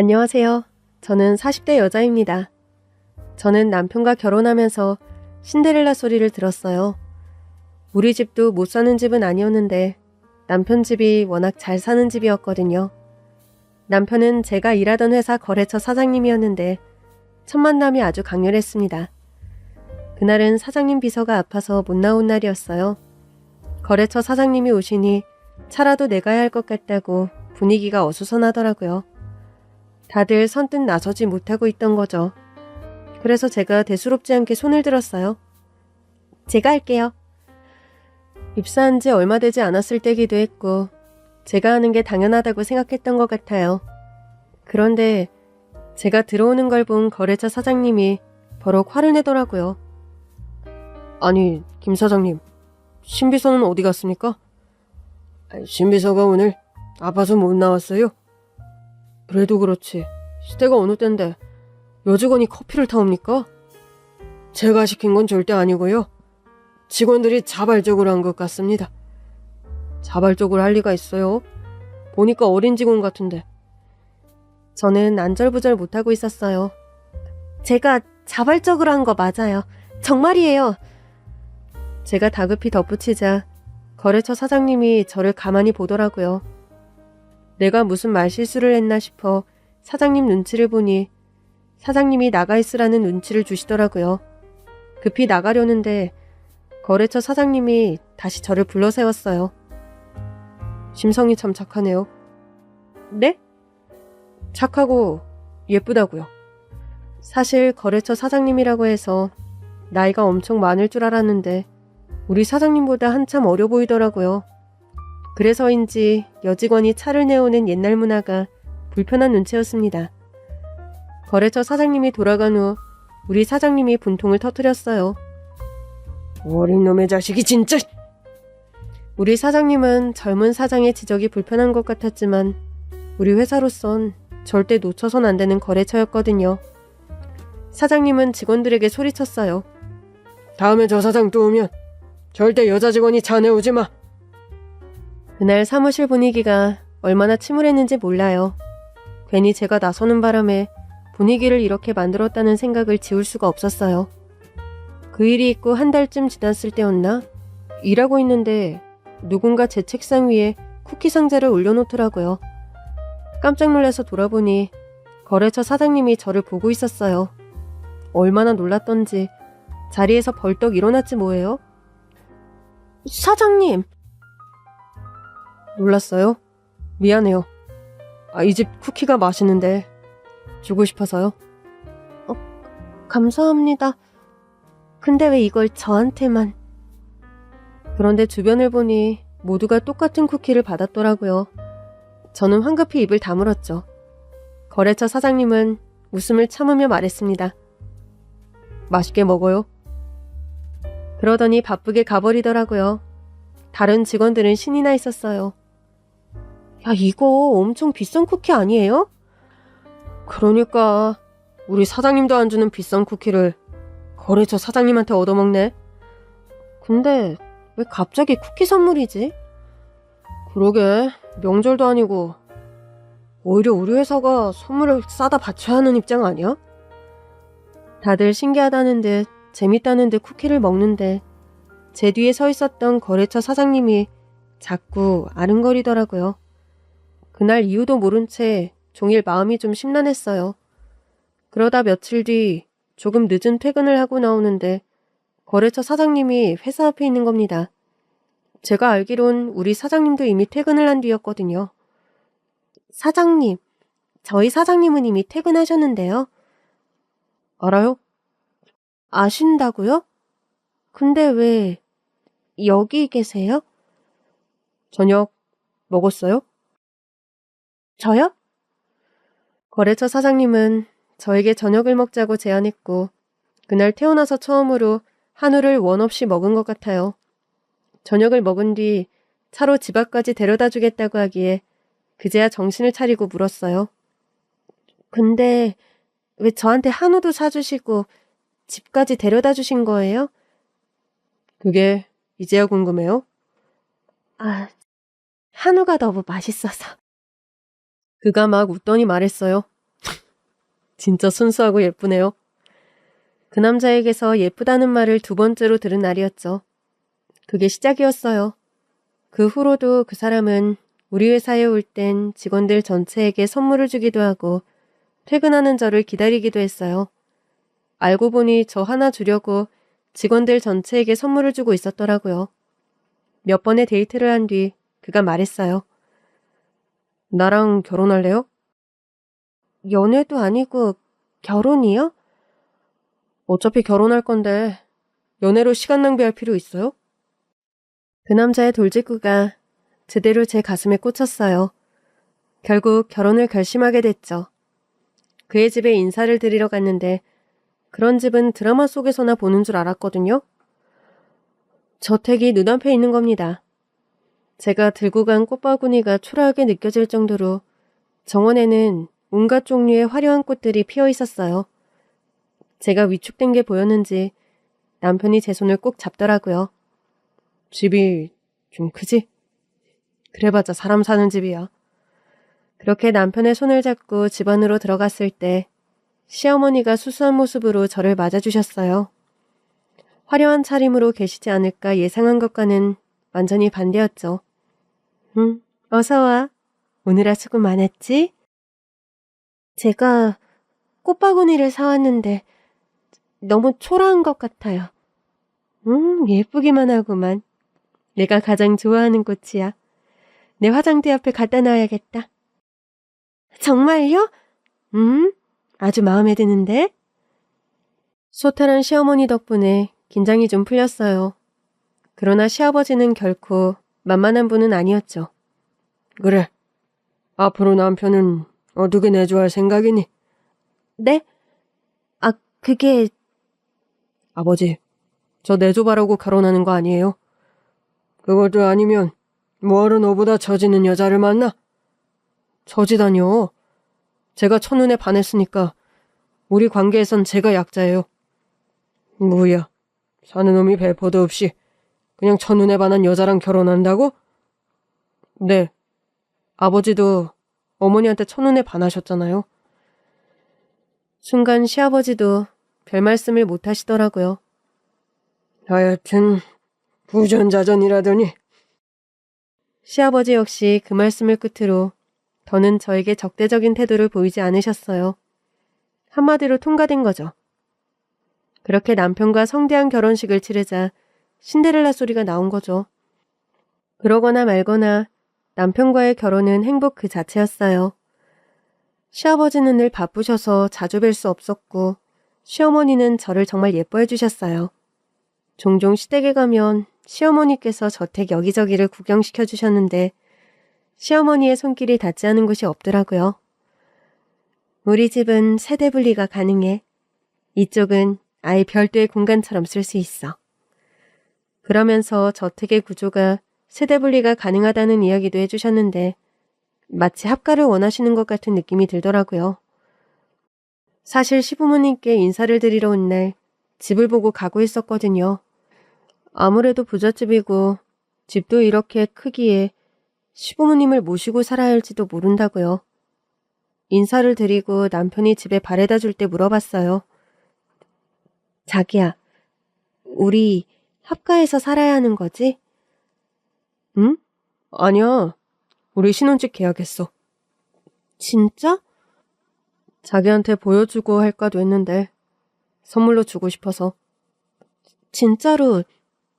안녕하세요. 저는 40대 여자입니다. 저는 남편과 결혼하면서 신데렐라 소리를 들었어요. 우리 집도 못 사는 집은 아니었는데 남편 집이 워낙 잘 사는 집이었거든요. 남편은 제가 일하던 회사 거래처 사장님이었는데 첫 만남이 아주 강렬했습니다. 그날은 사장님 비서가 아파서 못 나온 날이었어요. 거래처 사장님이 오시니 차라도 내가야 할 것 같다고 분위기가 어수선하더라고요. 다들 선뜻 나서지 못하고 있던 거죠. 그래서 제가 대수롭지 않게 손을 들었어요. 제가 할게요. 입사한 지 얼마 되지 않았을 때기도 했고 제가 하는 게 당연하다고 생각했던 것 같아요. 그런데 제가 들어오는 걸 본 거래처 사장님이 버럭 화를 내더라고요. 아니, 김 사장님, 신비서는 어디 갔습니까? 신비서가 오늘 아파서 못 나왔어요. 그래도 그렇지, 시대가 어느 때인데 여직원이 커피를 타옵니까? 제가 시킨 건 절대 아니고요. 직원들이 자발적으로 한 것 같습니다. 자발적으로 할 리가 있어요? 보니까 어린 직원 같은데. 저는 안절부절 못하고 있었어요. 제가 자발적으로 한 거 맞아요. 정말이에요. 제가 다급히 덧붙이자 거래처 사장님이 저를 가만히 보더라고요. 내가 무슨 말실수를 했나 싶어 사장님 눈치를 보니 사장님이 나가 있으라는 눈치를 주시더라고요. 급히 나가려는데 거래처 사장님이 다시 저를 불러 세웠어요. 심성이 참 착하네요. 네? 착하고 예쁘다고요. 사실 거래처 사장님이라고 해서 나이가 엄청 많을 줄 알았는데 우리 사장님보다 한참 어려 보이더라고요. 그래서인지 여직원이 차를 내오는 옛날 문화가 불편한 눈치였습니다. 거래처 사장님이 돌아간 후 우리 사장님이 분통을 터뜨렸어요. 어린 놈의 자식이 진짜! 우리 사장님은 젊은 사장의 지적이 불편한 것 같았지만 우리 회사로선 절대 놓쳐선 안 되는 거래처였거든요. 사장님은 직원들에게 소리쳤어요. 다음에 저 사장 또 오면 절대 여자 직원이 자네 오지 마. 그날 사무실 분위기가 얼마나 침울했는지 몰라요. 괜히 제가 나서는 바람에 분위기를 이렇게 만들었다는 생각을 지울 수가 없었어요. 그 일이 있고 한 달쯤 지났을 때였나? 일하고 있는데 누군가 제 책상 위에 쿠키 상자를 올려놓더라고요. 깜짝 놀라서 돌아보니 거래처 사장님이 저를 보고 있었어요. 얼마나 놀랐던지 자리에서 벌떡 일어났지 뭐예요? 사장님! 놀랐어요? 미안해요. 이 집 쿠키가 맛있는데 주고 싶어서요. 감사합니다. 근데 왜 이걸 저한테만... 그런데 주변을 보니 모두가 똑같은 쿠키를 받았더라고요. 저는 황급히 입을 다물었죠. 거래처 사장님은 웃음을 참으며 말했습니다. 맛있게 먹어요. 그러더니 바쁘게 가버리더라고요. 다른 직원들은 신이 나 있었어요. 야, 이거 엄청 비싼 쿠키 아니에요? 그러니까 우리 사장님도 안 주는 비싼 쿠키를 거래처 사장님한테 얻어먹네. 근데 왜 갑자기 쿠키 선물이지? 그러게, 명절도 아니고 오히려 우리 회사가 선물을 싸다 바쳐야 하는 입장 아니야? 다들 신기하다는 듯 재밌다는 듯 쿠키를 먹는데 제 뒤에 서 있었던 거래처 사장님이 자꾸 아른거리더라고요. 그날 이유도 모른 채 종일 마음이 좀 심란했어요. 그러다 며칠 뒤 조금 늦은 퇴근을 하고 나오는데 거래처 사장님이 회사 앞에 있는 겁니다. 제가 알기론 우리 사장님도 이미 퇴근을 한 뒤였거든요. 사장님, 저희 사장님은 이미 퇴근하셨는데요. 알아요? 아신다고요? 근데 왜 여기 계세요? 저녁 먹었어요? 저요? 거래처 사장님은 저에게 저녁을 먹자고 제안했고 그날 태어나서 처음으로 한우를 원 없이 먹은 것 같아요. 저녁을 먹은 뒤 차로 집 앞까지 데려다 주겠다고 하기에 그제야 정신을 차리고 물었어요. 근데 왜 저한테 한우도 사주시고 집까지 데려다 주신 거예요? 그게 이제야 궁금해요? 한우가 너무 맛있어서. 그가 막 웃더니 말했어요. 진짜 순수하고 예쁘네요. 그 남자에게서 예쁘다는 말을 두 번째로 들은 날이었죠. 그게 시작이었어요. 그 후로도 그 사람은 우리 회사에 올 땐 직원들 전체에게 선물을 주기도 하고 퇴근하는 저를 기다리기도 했어요. 알고 보니 저 하나 주려고 직원들 전체에게 선물을 주고 있었더라고요. 몇 번의 데이트를 한 뒤 그가 말했어요. 나랑 결혼할래요? 연애도 아니고 결혼이요? 어차피 결혼할 건데 연애로 시간 낭비할 필요 있어요? 그 남자의 돌직구가 제대로 제 가슴에 꽂혔어요. 결국 결혼을 결심하게 됐죠. 그의 집에 인사를 드리러 갔는데 그런 집은 드라마 속에서나 보는 줄 알았거든요. 저택이 눈앞에 있는 겁니다. 제가 들고 간 꽃바구니가 초라하게 느껴질 정도로 정원에는 온갖 종류의 화려한 꽃들이 피어 있었어요. 제가 위축된 게 보였는지 남편이 제 손을 꼭 잡더라고요. 집이 좀 크지? 그래봤자 사람 사는 집이야. 그렇게 남편의 손을 잡고 집 안으로 들어갔을 때 시어머니가 수수한 모습으로 저를 맞아주셨어요. 화려한 차림으로 계시지 않을까 예상한 것과는 완전히 반대였죠. 어서와. 오늘아 수고 많았지? 제가 꽃바구니를 사왔는데 너무 초라한 것 같아요. 예쁘기만 하구만. 내가 가장 좋아하는 꽃이야. 내 화장대 옆에 갖다 놔야겠다. 정말요? 아주 마음에 드는데? 소탈한 시어머니 덕분에 긴장이 좀 풀렸어요. 그러나 시아버지는 결코 만만한 분은 아니었죠. 그래. 앞으로 남편은 어떻게 내조할 생각이니? 네? 그게... 아버지, 저 내조바라고 결혼하는 거 아니에요? 그것도 아니면 뭐하러 너보다 처지는 여자를 만나? 처지다뇨. 제가 첫눈에 반했으니까 우리 관계에선 제가 약자예요. 뭐야, 사는 놈이 배포도 없이 그냥 첫눈에 반한 여자랑 결혼한다고? 네, 아버지도 어머니한테 첫눈에 반하셨잖아요. 순간 시아버지도 별 말씀을 못 하시더라고요. 하여튼 부전자전이라더니. 시아버지 역시 그 말씀을 끝으로 더는 저에게 적대적인 태도를 보이지 않으셨어요. 한마디로 통과된 거죠. 그렇게 남편과 성대한 결혼식을 치르자 신데렐라 소리가 나온 거죠. 그러거나 말거나 남편과의 결혼은 행복 그 자체였어요. 시아버지는 늘 바쁘셔서 자주 뵐 수 없었고 시어머니는 저를 정말 예뻐해 주셨어요. 종종 시댁에 가면 시어머니께서 저택 여기저기를 구경시켜 주셨는데 시어머니의 손길이 닿지 않은 곳이 없더라고요. 우리 집은 세대 분리가 가능해. 이쪽은 아예 별도의 공간처럼 쓸 수 있어. 그러면서 저택의 구조가 세대 분리가 가능하다는 이야기도 해주셨는데 마치 합가를 원하시는 것 같은 느낌이 들더라고요. 사실 시부모님께 인사를 드리러 온 날 집을 보고 가고 있었거든요. 아무래도 부잣집이고 집도 이렇게 크기에 시부모님을 모시고 살아야 할지도 모른다고요. 인사를 드리고 남편이 집에 바래다 줄 때 물어봤어요. 자기야, 우리 합가해서 살아야 하는 거지? 응? 아니야. 우리 신혼집 계약했어. 진짜? 자기한테 보여주고 할까도 했는데 선물로 주고 싶어서. 진짜로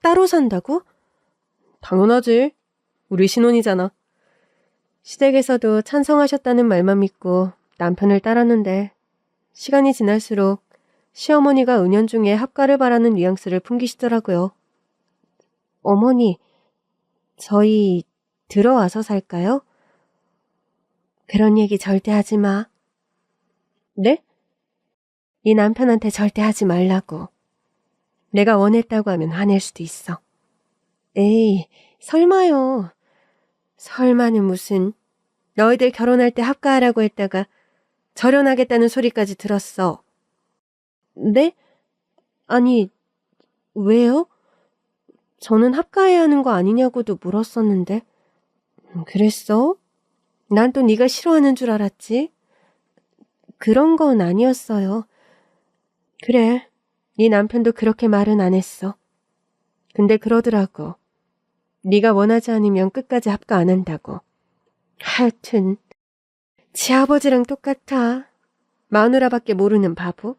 따로 산다고? 당연하지. 우리 신혼이잖아. 시댁에서도 찬성하셨다는 말만 믿고 남편을 따랐는데 시간이 지날수록 시어머니가 은연중에 합가를 바라는 뉘앙스를 풍기시더라고요. 어머니, 저희 들어와서 살까요? 그런 얘기 절대 하지 마. 네? 이 남편한테 절대 하지 말라고. 내가 원했다고 하면 화낼 수도 있어. 에이, 설마요. 설마는 무슨. 너희들 결혼할 때 합가하라고 했다가 절연하겠다는 소리까지 들었어. 네? 아니, 왜요? 저는 합가해야 하는 거 아니냐고도 물었었는데. 그랬어? 난 또 네가 싫어하는 줄 알았지. 그런 건 아니었어요. 그래, 네 남편도 그렇게 말은 안 했어. 근데 그러더라고. 네가 원하지 않으면 끝까지 합가 안 한다고. 하여튼 지 아버지랑 똑같아. 마누라밖에 모르는 바보.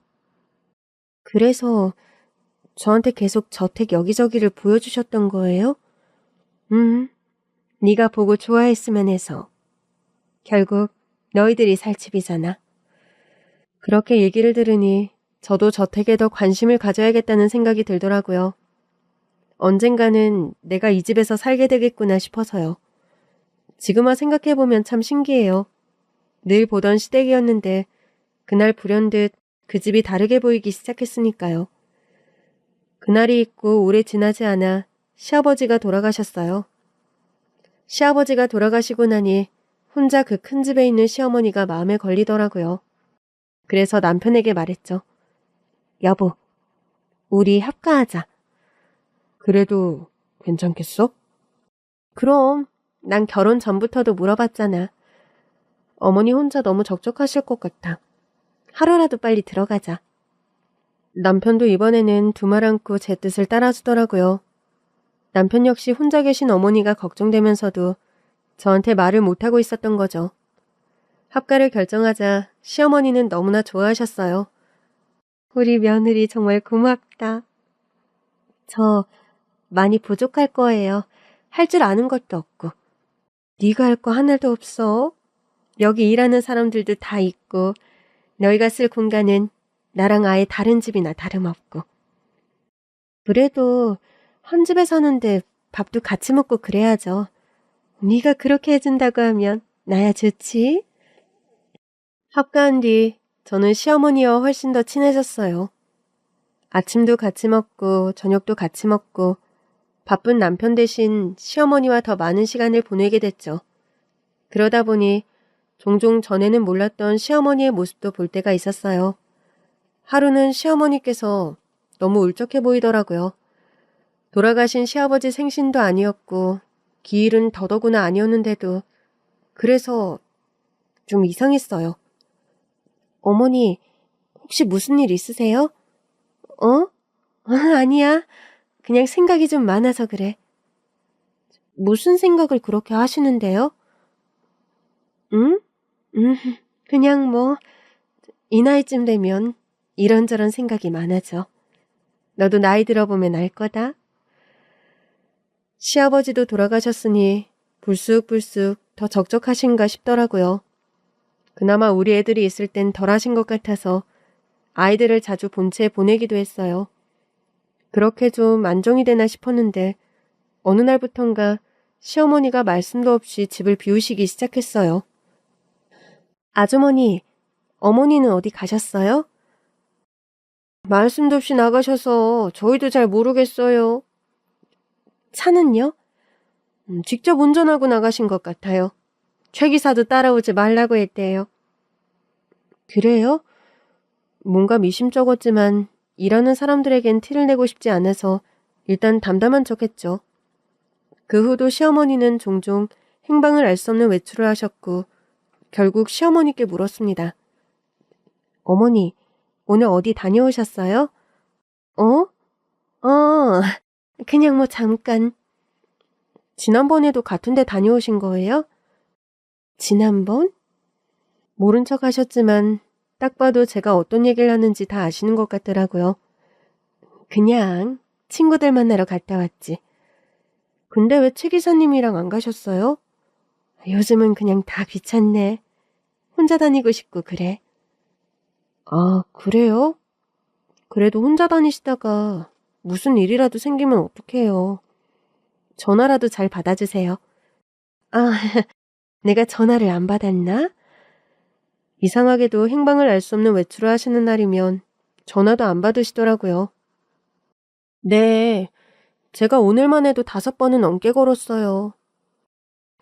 그래서 저한테 계속 저택 여기저기를 보여주셨던 거예요? 네가 보고 좋아했으면 해서. 결국 너희들이 살 집이잖아. 그렇게 얘기를 들으니 저도 저택에 더 관심을 가져야겠다는 생각이 들더라고요. 언젠가는 내가 이 집에서 살게 되겠구나 싶어서요. 지금와 생각해보면 참 신기해요. 늘 보던 시댁이었는데 그날 불현듯 그 집이 다르게 보이기 시작했으니까요. 그날이 있고 오래 지나지 않아 시아버지가 돌아가셨어요. 시아버지가 돌아가시고 나니 혼자 그 큰 집에 있는 시어머니가 마음에 걸리더라고요. 그래서 남편에게 말했죠. 여보, 우리 합가하자. 그래도 괜찮겠어? 그럼 난 결혼 전부터도 물어봤잖아. 어머니 혼자 너무 적적하실 것 같아. 하루라도 빨리 들어가자. 남편도 이번에는 두 말 않고 제 뜻을 따라주더라고요. 남편 역시 혼자 계신 어머니가 걱정되면서도 저한테 말을 못하고 있었던 거죠. 합가를 결정하자 시어머니는 너무나 좋아하셨어요. 우리 며느리 정말 고맙다. 저 많이 부족할 거예요. 할 줄 아는 것도 없고. 네가 할 거 하나도 없어. 여기 일하는 사람들도 다 있고 너희가 쓸 공간은 나랑 아예 다른 집이나 다름없고. 그래도 한 집에 사는데 밥도 같이 먹고 그래야죠. 네가 그렇게 해준다고 하면 나야 좋지. 합가한 뒤 저는 시어머니와 훨씬 더 친해졌어요. 아침도 같이 먹고 저녁도 같이 먹고 바쁜 남편 대신 시어머니와 더 많은 시간을 보내게 됐죠. 그러다 보니 종종 전에는 몰랐던 시어머니의 모습도 볼 때가 있었어요. 하루는 시어머니께서 너무 울적해 보이더라고요. 돌아가신 시아버지 생신도 아니었고 기일은 더더구나 아니었는데도 그래서 좀 이상했어요. 어머니, 혹시 무슨 일 있으세요? 아니야. 그냥 생각이 좀 많아서 그래. 무슨 생각을 그렇게 하시는데요? 응? 그냥 뭐, 이 나이쯤 되면 이런저런 생각이 많아져. 너도 나이 들어보면 알 거다. 시아버지도 돌아가셨으니 불쑥불쑥 더 적적하신가 싶더라고요. 그나마 우리 애들이 있을 땐 덜하신 것 같아서 아이들을 자주 본체에 보내기도 했어요. 그렇게 좀 안정이 되나 싶었는데 어느 날부턴가 시어머니가 말씀도 없이 집을 비우시기 시작했어요. 아주머니, 어머니는 어디 가셨어요? 말씀도 없이 나가셔서 저희도 잘 모르겠어요. 차는요? 직접 운전하고 나가신 것 같아요. 최 기사도 따라오지 말라고 했대요. 그래요? 뭔가 미심쩍었지만 일하는 사람들에겐 티를 내고 싶지 않아서 일단 담담한 척했죠. 그 후도 시어머니는 종종 행방을 알 수 없는 외출을 하셨고 결국 시어머니께 물었습니다. 어머니, 오늘 어디 다녀오셨어요? 그냥 뭐 잠깐. 지난번에도 같은 데 다녀오신 거예요? 지난번? 모른 척 하셨지만 딱 봐도 제가 어떤 얘기를 하는지 다 아시는 것 같더라고요. 그냥 친구들 만나러 갔다 왔지. 근데 왜 최 기사님이랑 안 가셨어요? 요즘은 그냥 다 귀찮네. 혼자 다니고 싶고 그래. 아, 그래요? 그래도 혼자 다니시다가 무슨 일이라도 생기면 어떡해요. 전화라도 잘 받아주세요. 아, 내가 전화를 안 받았나? 이상하게도 행방을 알 수 없는 외출을 하시는 날이면 전화도 안 받으시더라고요. 네, 제가 오늘만 해도 5번은 넘게 걸었어요.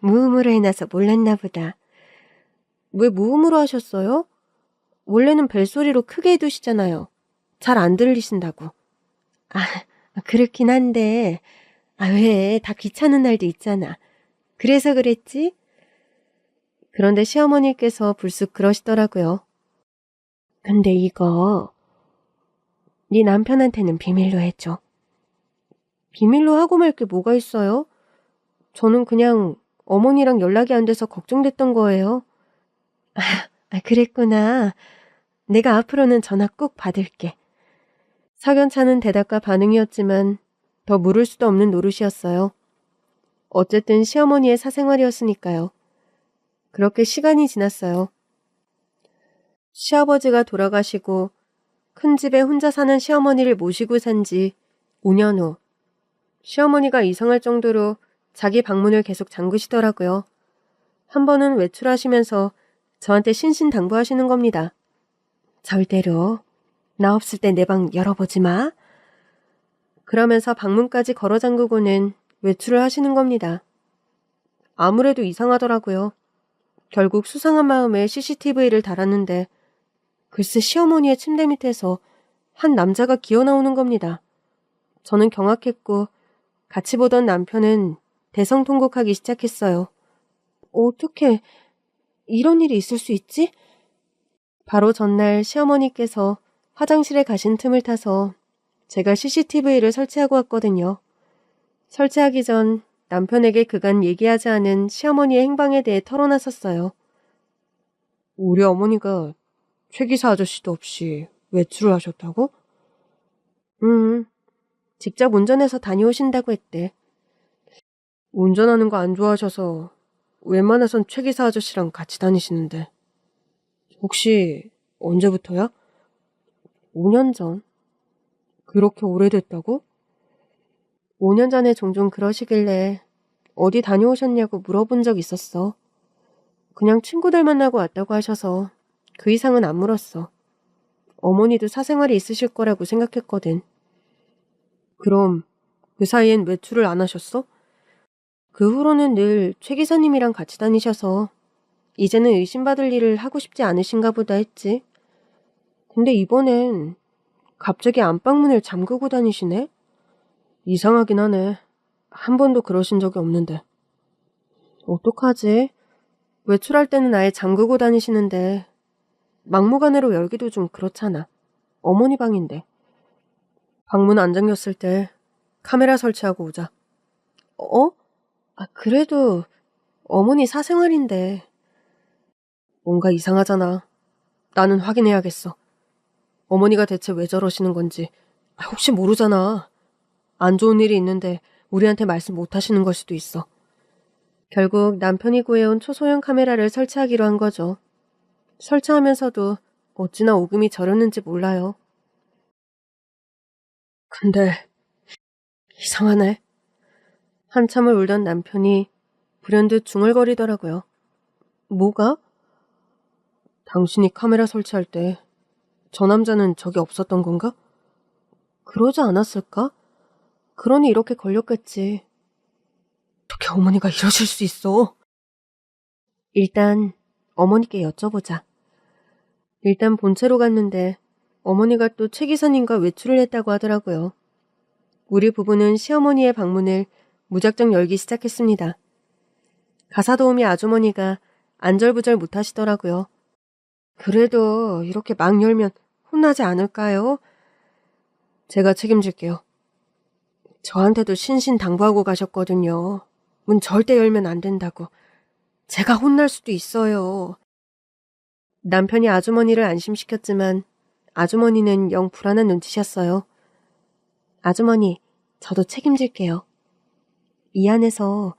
무음으로 해놔서 몰랐나 보다. 왜 무음으로 하셨어요? 원래는 벨소리로 크게 해두시잖아요. 잘 안 들리신다고. 아, 그렇긴 한데 왜 다 귀찮은 날도 있잖아. 그래서 그랬지? 그런데 시어머니께서 불쑥 그러시더라고요. 근데 이거 네 남편한테는 비밀로 해줘. 비밀로 하고 말 게 뭐가 있어요? 저는 그냥 어머니랑 연락이 안 돼서 걱정됐던 거예요. 그랬구나. 내가 앞으로는 전화 꼭 받을게. 석연찮은 대답과 반응이었지만 더 물을 수도 없는 노릇이었어요. 어쨌든 시어머니의 사생활이었으니까요. 그렇게 시간이 지났어요. 시아버지가 돌아가시고 큰 집에 혼자 사는 시어머니를 모시고 산 지 5년 후 시어머니가 이상할 정도로 자기 방문을 계속 잠그시더라고요. 한 번은 외출하시면서 저한테 신신당부하시는 겁니다. 절대로 나 없을 때 내 방 열어보지 마. 그러면서 방문까지 걸어 잠그고는 외출을 하시는 겁니다. 아무래도 이상하더라고요. 결국 수상한 마음에 CCTV를 달았는데 글쎄 시어머니의 침대 밑에서 한 남자가 기어나오는 겁니다. 저는 경악했고 같이 보던 남편은 대성통곡하기 시작했어요. 어떻게 이런 일이 있을 수 있지? 바로 전날 시어머니께서 화장실에 가신 틈을 타서 제가 CCTV를 설치하고 왔거든요. 설치하기 전 남편에게 그간 얘기하지 않은 시어머니의 행방에 대해 털어놨었어요. 우리 어머니가 최 기사 아저씨도 없이 외출을 하셨다고? 직접 운전해서 다녀오신다고 했대. 운전하는 거 안 좋아하셔서 웬만해선 최 기사 아저씨랑 같이 다니시는데. 혹시 언제부터야? 5년 전. 그렇게 오래됐다고? 5년 전에 종종 그러시길래 어디 다녀오셨냐고 물어본 적 있었어. 그냥 친구들 만나고 왔다고 하셔서 그 이상은 안 물었어. 어머니도 사생활이 있으실 거라고 생각했거든. 그럼 그 사이엔 외출을 안 하셨어? 그 후로는 늘 최 기사님이랑 같이 다니셔서 이제는 의심받을 일을 하고 싶지 않으신가 보다 했지. 근데 이번엔 갑자기 안방문을 잠그고 다니시네? 이상하긴 하네. 한 번도 그러신 적이 없는데. 어떡하지? 외출할 때는 아예 잠그고 다니시는데 막무가내로 열기도 좀 그렇잖아. 어머니 방인데. 방문 안 잠겼을 때 카메라 설치하고 오자. 어? 그래도 어머니 사생활인데. 뭔가 이상하잖아. 나는 확인해야겠어. 어머니가 대체 왜 저러시는 건지. 혹시 모르잖아. 안 좋은 일이 있는데 우리한테 말씀 못 하시는 걸 수도 있어. 결국 남편이 구해온 초소형 카메라를 설치하기로 한 거죠. 설치하면서도 어찌나 오금이 저렸는지 몰라요. 근데 이상하네. 한참을 울던 남편이 불현듯 중얼거리더라고요. 뭐가? 당신이 카메라 설치할 때 저 남자는 저기 없었던 건가? 그러지 않았을까? 그러니 이렇게 걸렸겠지. 어떻게 어머니가 이러실 수 있어? 일단 어머니께 여쭤보자. 일단 본체로 갔는데 어머니가 또 최 기사님과 외출을 했다고 하더라고요. 우리 부부는 시어머니의 방문을 무작정 열기 시작했습니다. 가사도우미 아주머니가 안절부절 못하시더라고요. 그래도 이렇게 막 열면 혼나지 않을까요? 제가 책임질게요. 저한테도 신신당부하고 가셨거든요. 문 절대 열면 안 된다고. 제가 혼날 수도 있어요. 남편이 아주머니를 안심시켰지만 아주머니는 영 불안한 눈치셨어요. 아주머니, 저도 책임질게요. 이 안에서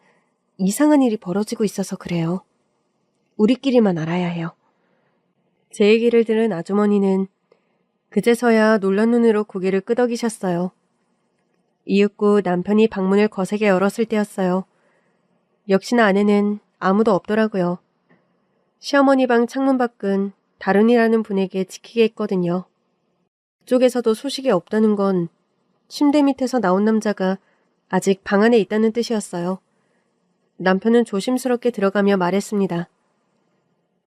이상한 일이 벌어지고 있어서 그래요. 우리끼리만 알아야 해요. 제 얘기를 들은 아주머니는 그제서야 놀란 눈으로 고개를 끄덕이셨어요. 이윽고 남편이 방문을 거세게 열었을 때였어요. 역시나 안에는 아무도 없더라고요. 시어머니 방 창문 밖은 다른이라는 분에게 지키게 했거든요. 그쪽에서도 소식이 없다는 건 침대 밑에서 나온 남자가 아직 방 안에 있다는 뜻이었어요. 남편은 조심스럽게 들어가며 말했습니다.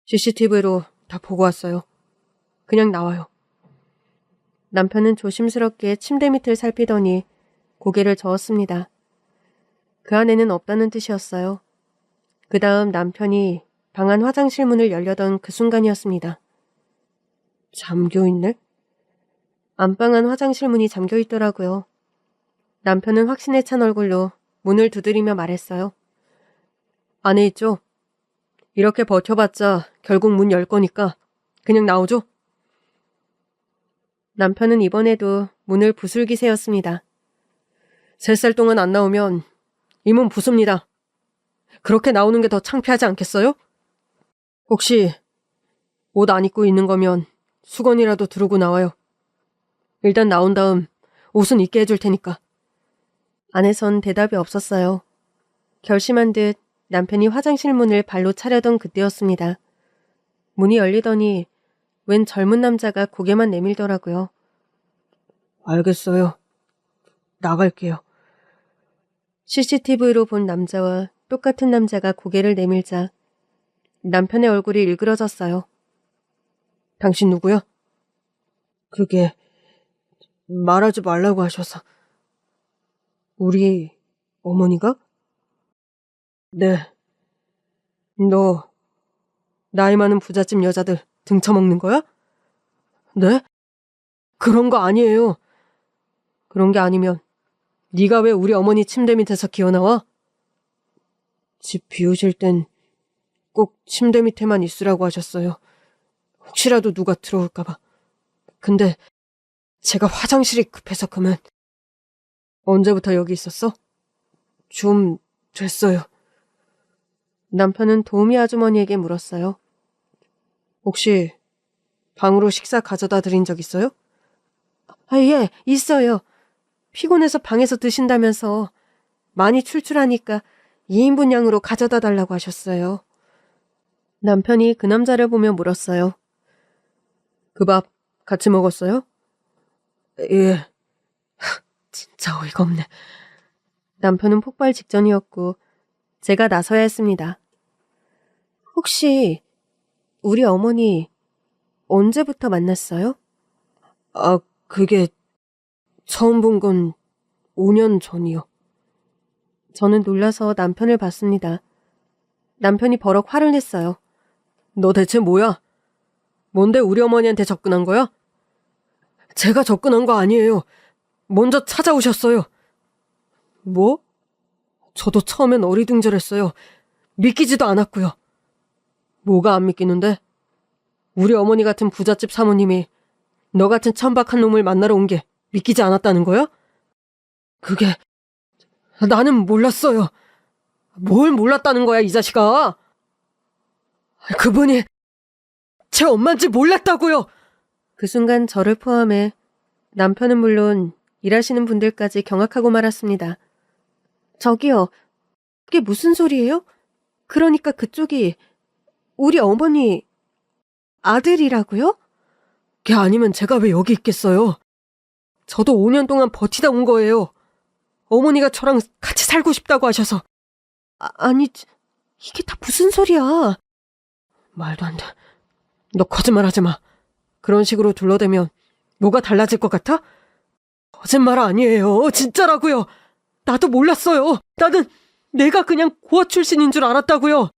CCTV로 다 보고 왔어요. 그냥 나와요. 남편은 조심스럽게 침대 밑을 살피더니 고개를 저었습니다. 그 안에는 없다는 뜻이었어요. 그 다음 남편이 방 안 화장실 문을 열려던 그 순간이었습니다. 잠겨있네? 안방 안 화장실 문이 잠겨있더라고요. 남편은 확신에 찬 얼굴로 문을 두드리며 말했어요. 안에 있죠? 이렇게 버텨봤자 결국 문 열 거니까 그냥 나오죠? 남편은 이번에도 문을 부술기세였습니다. 3살 동안 안 나오면 이 문 부숩니다. 그렇게 나오는 게 더 창피하지 않겠어요? 혹시 옷 안 입고 있는 거면 수건이라도 두르고 나와요. 일단 나온 다음 옷은 입게 해줄 테니까. 안에선 대답이 없었어요. 결심한 듯 남편이 화장실 문을 발로 차려던 그때였습니다. 문이 열리더니 웬 젊은 남자가 고개만 내밀더라고요. 알겠어요. 나갈게요. CCTV로 본 남자와 똑같은 남자가 고개를 내밀자 남편의 얼굴이 일그러졌어요. 당신 누구야? 그게 말하지 말라고 하셔서. 우리 어머니가? 네. 너 나이 많은 부잣집 여자들 등쳐먹는 거야? 네? 그런 거 아니에요. 그런 게 아니면 네가 왜 우리 어머니 침대 밑에서 기어나와? 집 비우실 땐 꼭 침대 밑에만 있으라고 하셨어요. 혹시라도 누가 들어올까 봐. 근데 제가 화장실이 급해서 그만. 언제부터 여기 있었어? 좀 됐어요. 남편은 도우미 아주머니에게 물었어요. 혹시 방으로 식사 가져다 드린 적 있어요? 예, 있어요. 피곤해서 방에서 드신다면서 많이 출출하니까 2인분 양으로 가져다 달라고 하셨어요. 남편이 그 남자를 보며 물었어요. 그 밥 같이 먹었어요? 예. 진짜 어이가 없네. 남편은 폭발 직전이었고 제가 나서야 했습니다. 혹시 우리 어머니 언제부터 만났어요? 그게 처음 본 건 5년 전이요. 저는 놀라서 남편을 봤습니다. 남편이 버럭 화를 냈어요. 너 대체 뭐야? 뭔데 우리 어머니한테 접근한 거야? 제가 접근한 거 아니에요. 먼저 찾아오셨어요. 뭐? 저도 처음엔 어리둥절했어요. 믿기지도 않았고요. 뭐가 안 믿기는데? 우리 어머니 같은 부잣집 사모님이 너 같은 천박한 놈을 만나러 온 게 믿기지 않았다는 거야? 그게 나는 몰랐어요. 뭘 몰랐다는 거야, 이 자식아? 그분이 제 엄마인지 몰랐다고요. 그 순간 저를 포함해 남편은 물론 일하시는 분들까지 경악하고 말았습니다. 저기요, 그게 무슨 소리예요? 그러니까 그쪽이 우리 어머니 아들이라고요? 걔 아니면 제가 왜 여기 있겠어요? 저도 5년 동안 버티다 온 거예요. 어머니가 저랑 같이 살고 싶다고 하셔서. 아니, 이게 다 무슨 소리야? 말도 안 돼. 너 거짓말하지 마. 그런 식으로 둘러대면 뭐가 달라질 것 같아? 거짓말 아니에요. 진짜라고요. 나도 몰랐어요. 나는 내가 그냥 고아 출신인 줄 알았다고요.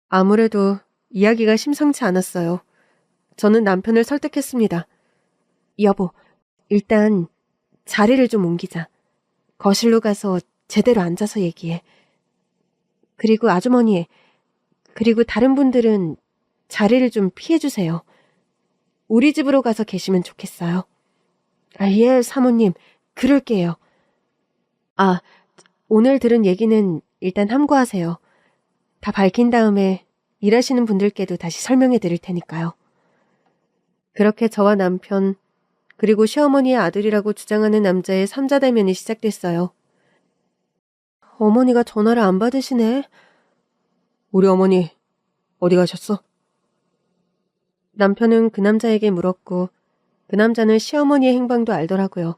아무래도 이야기가 심상치 않았어요. 저는 남편을 설득했습니다. 여보, 일단 자리를 좀 옮기자. 거실로 가서 제대로 앉아서 얘기해. 그리고 아주머니, 그리고 다른 분들은 자리를 좀 피해주세요. 우리 집으로 가서 계시면 좋겠어요. 예, 사모님, 그럴게요. 오늘 들은 얘기는 일단 함구하세요. 다 밝힌 다음에 일하시는 분들께도 다시 설명해 드릴 테니까요. 그렇게 저와 남편, 그리고 시어머니의 아들이라고 주장하는 남자의 삼자 대면이 시작됐어요. 어머니가 전화를 안 받으시네. 우리 어머니 어디 가셨어? 남편은 그 남자에게 물었고 그 남자는 시어머니의 행방도 알더라고요.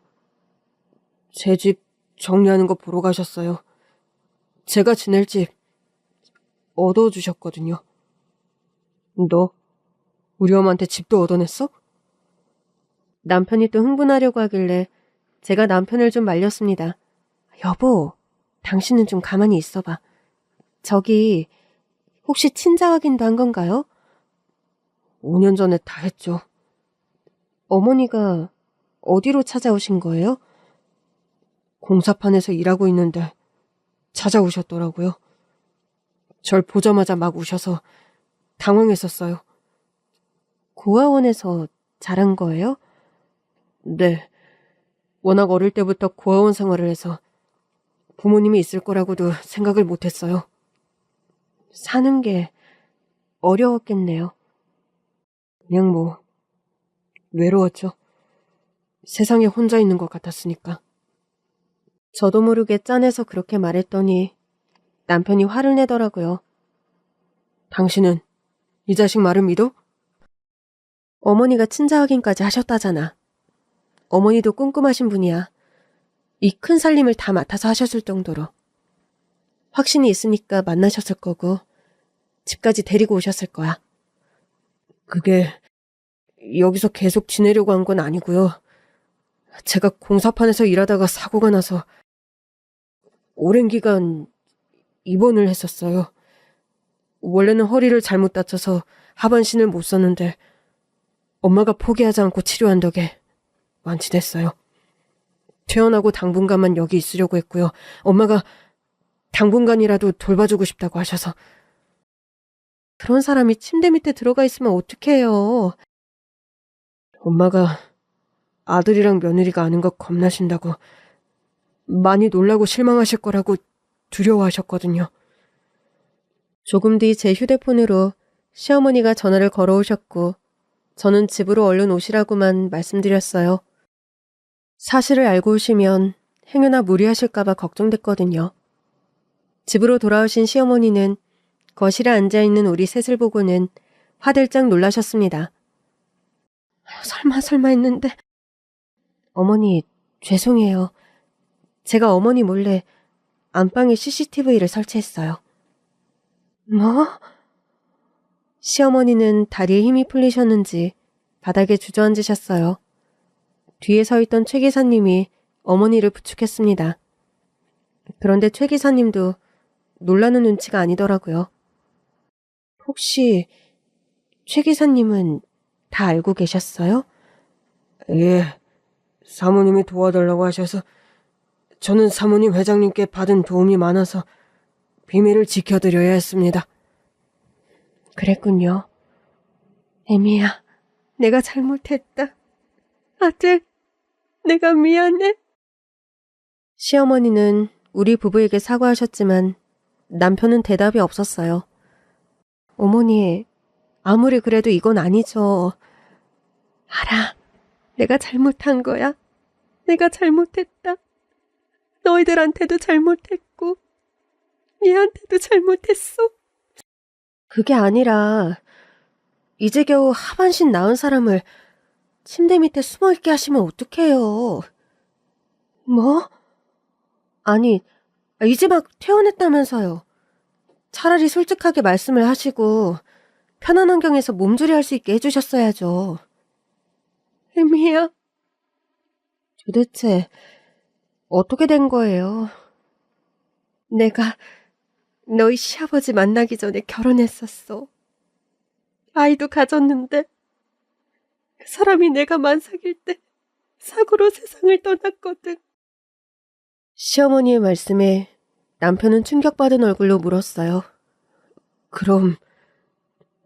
제 집 정리하는 거 보러 가셨어요. 제가 지낼 집 얻어주셨거든요. 너 우리 엄마한테 집도 얻어냈어? 남편이 또 흥분하려고 하길래 제가 남편을 좀 말렸습니다. 여보, 당신은 좀 가만히 있어봐. 저기 혹시 친자 확인도 한 건가요? 5년 전에 다 했죠. 어머니가 어디로 찾아오신 거예요? 공사판에서 일하고 있는데 찾아오셨더라고요. 절 보자마자 막 우셔서 당황했었어요. 고아원에서 자란 거예요? 네. 워낙 어릴 때부터 고아원 생활을 해서 부모님이 있을 거라고도 생각을 못했어요. 사는 게 어려웠겠네요. 그냥 외로웠죠. 세상에 혼자 있는 것 같았으니까. 저도 모르게 짠해서 그렇게 말했더니 남편이 화를 내더라고요. 당신은 이 자식 말을 믿어? 어머니가 친자 확인까지 하셨다잖아. 어머니도 꼼꼼하신 분이야. 이 큰 살림을 다 맡아서 하셨을 정도로. 확신이 있으니까 만나셨을 거고 집까지 데리고 오셨을 거야. 그게 여기서 계속 지내려고 한 건 아니고요. 제가 공사판에서 일하다가 사고가 나서 오랜 기간 입원을 했었어요. 원래는 허리를 잘못 다쳐서 하반신을 못 썼는데 엄마가 포기하지 않고 치료한 덕에 완치됐어요. 퇴원하고 당분간만 여기 있으려고 했고요. 엄마가 당분간이라도 돌봐주고 싶다고 하셔서. 그런 사람이 침대 밑에 들어가 있으면 어떡해요. 엄마가 아들이랑 며느리가 아는 거 겁나신다고 많이 놀라고 실망하실 거라고 두려워하셨거든요. 조금 뒤 제 휴대폰으로 시어머니가 전화를 걸어오셨고 저는 집으로 얼른 오시라고만 말씀드렸어요. 사실을 알고 오시면 행여나 무리하실까봐 걱정됐거든요. 집으로 돌아오신 시어머니는 거실에 앉아있는 우리 셋을 보고는 화들짝 놀라셨습니다. 설마 했는데. 어머니, 죄송해요. 제가 어머니 몰래 안방에 CCTV를 설치했어요. 뭐? 시어머니는 다리에 힘이 풀리셨는지 바닥에 주저앉으셨어요. 뒤에 서 있던 최 기사님이 어머니를 부축했습니다. 그런데 최 기사님도 놀라는 눈치가 아니더라고요. 혹시 최 기사님은 다 알고 계셨어요? 예, 사모님이 도와달라고 하셔서 저는 사모님 회장님께 받은 도움이 많아서 비밀을 지켜드려야 했습니다. 그랬군요. 애미야, 내가 잘못했다. 아들, 내가 미안해. 시어머니는 우리 부부에게 사과하셨지만 남편은 대답이 없었어요. 어머니, 아무리 그래도 이건 아니죠. 알아. 내가 잘못한 거야. 내가 잘못했다. 너희들한테도 잘못했고 얘한테도 잘못했어. 그게 아니라 이제 겨우 하반신 나은 사람을 침대 밑에 숨어있게 하시면 어떡해요. 뭐? 아니, 이제 막 퇴원했다면서요. 차라리 솔직하게 말씀을 하시고 편한 환경에서 몸조리할 수 있게 해주셨어야죠. 애미야. 도대체 어떻게 된 거예요? 내가 너희 시아버지 만나기 전에 결혼했었어. 아이도 가졌는데 그 사람이 내가 만삭일 때 사고로 세상을 떠났거든. 시어머니의 말씀에 남편은 충격받은 얼굴로 물었어요. 그럼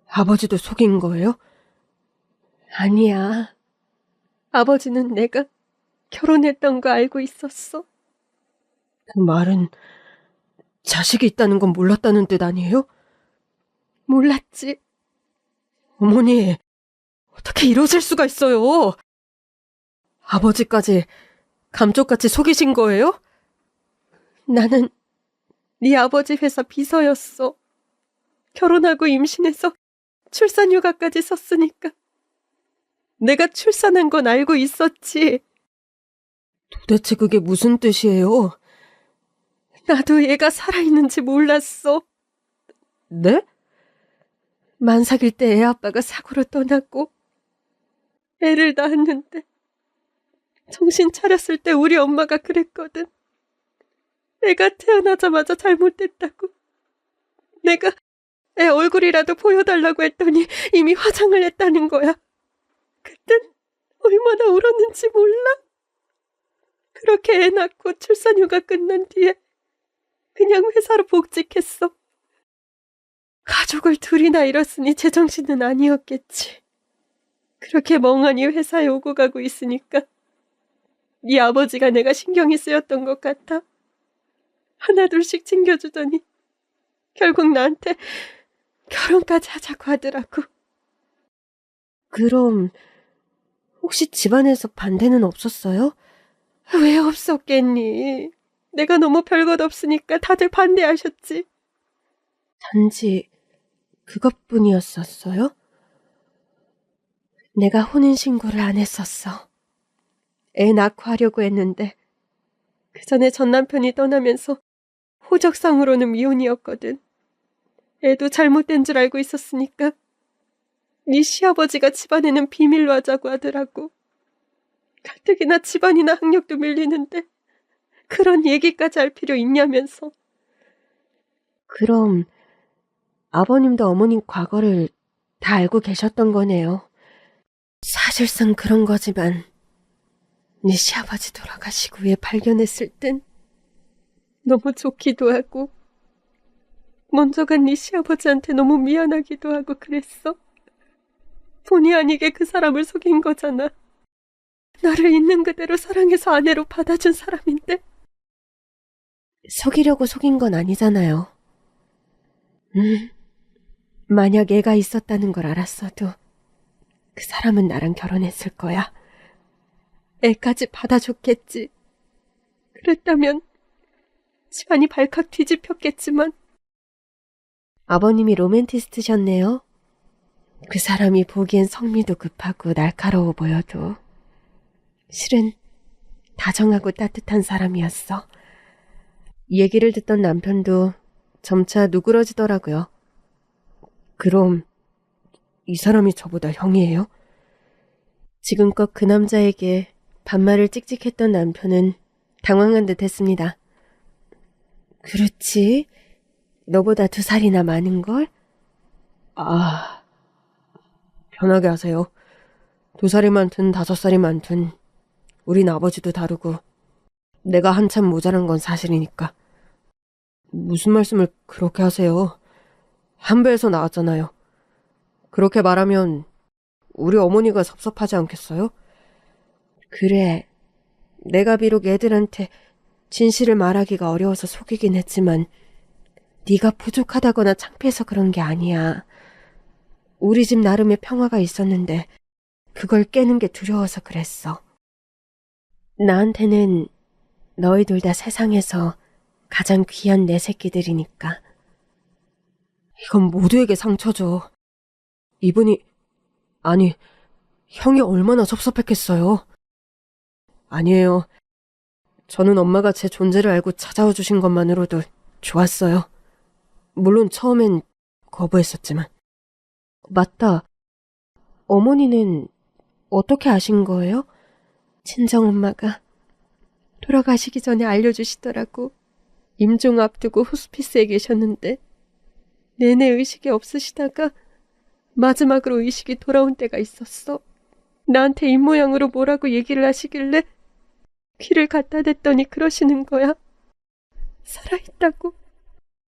아버지도 속인 거예요? 아니야. 아버지는 내가 결혼했던 거 알고 있었어. 그 말은 자식이 있다는 건 몰랐다는 뜻 아니에요? 몰랐지. 어머니, 어떻게 이러실 수가 있어요? 아버지까지 감쪽같이 속이신 거예요? 나는 네 아버지 회사 비서였어. 결혼하고 임신해서 출산휴가까지 썼으니까. 내가 출산한 건 알고 있었지. 도대체 그게 무슨 뜻이에요? 나도 얘가 살아있는지 몰랐어. 네? 만삭일 때 애 아빠가 사고로 떠났고 애를 낳았는데 정신 차렸을 때 우리 엄마가 그랬거든. 애가 태어나자마자 잘못됐다고. 내가 애 얼굴이라도 보여달라고 했더니 이미 화장을 했다는 거야. 그땐 얼마나 울었는지 몰라? 그렇게 애 낳고 출산휴가 끝난 뒤에 그냥 회사로 복직했어. 가족을 둘이나 잃었으니 제정신은 아니었겠지. 그렇게 멍하니 회사에 오고 가고 있으니까 네 아버지가 내가 신경이 쓰였던 것 같아. 하나둘씩 챙겨주더니 결국 나한테 결혼까지 하자고 하더라고. 그럼 혹시 집안에서 반대는 없었어요? 왜 없었겠니? 내가 너무 별것 없으니까 다들 반대하셨지. 단지 그것뿐이었었어요? 내가 혼인신고를 안 했었어. 애 낳고 하려고 했는데 그 전에 전 남편이 떠나면서 호적상으로는 미혼이었거든. 애도 잘못된 줄 알고 있었으니까 네 시아버지가 집안에는 비밀로 하자고 하더라고. 가뜩이나 집안이나 학력도 밀리는데 그런 얘기까지 할 필요 있냐면서. 그럼 아버님도 어머님 과거를 다 알고 계셨던 거네요. 사실상 그런 거지만 네 시아버지 돌아가시고 후에 발견했을 땐 너무 좋기도 하고 먼저 간 네 시아버지한테 너무 미안하기도 하고 그랬어. 본의 아니게 그 사람을 속인 거잖아. 나를 있는 그대로 사랑해서 아내로 받아준 사람인데. 속이려고 속인 건 아니잖아요. 만약 애가 있었다는 걸 알았어도 그 사람은 나랑 결혼했을 거야. 애까지 받아줬겠지. 그랬다면 집안이 발칵 뒤집혔겠지만. 아버님이 로맨티스트셨네요. 그 사람이 보기엔 성미도 급하고 날카로워 보여도 실은 다정하고 따뜻한 사람이었어. 얘기를 듣던 남편도 점차 누그러지더라고요. 그럼 이 사람이 저보다 형이에요? 지금껏 그 남자에게 반말을 찍찍했던 남편은 당황한 듯 했습니다. 그렇지. 너보다 2살이나 많은걸? 편하게 하세요. 2살이 많든 5살이 많든 우린 아버지도 다르고 내가 한참 모자란 건 사실이니까. 무슨 말씀을 그렇게 하세요? 한 배에서 나왔잖아요. 그렇게 말하면 우리 어머니가 섭섭하지 않겠어요? 그래, 내가 비록 애들한테 진실을 말하기가 어려워서 속이긴 했지만 네가 부족하다거나 창피해서 그런 게 아니야. 우리 집 나름의 평화가 있었는데 그걸 깨는 게 두려워서 그랬어. 나한테는 너희 둘 다 세상에서 가장 귀한 내 새끼들이니까. 이건 모두에게 상처죠. 아니, 형이 얼마나 섭섭했겠어요. 아니에요. 저는 엄마가 제 존재를 알고 찾아와 주신 것만으로도 좋았어요. 물론 처음엔 거부했었지만. 맞다. 어머니는 어떻게 아신 거예요? 친정엄마가 돌아가시기 전에 알려주시더라고. 임종 앞두고 호스피스에 계셨는데 내내 의식이 없으시다가 마지막으로 의식이 돌아온 때가 있었어. 나한테 입모양으로 뭐라고 얘기를 하시길래 귀를 갖다 댔더니 그러시는 거야. 살아있다고.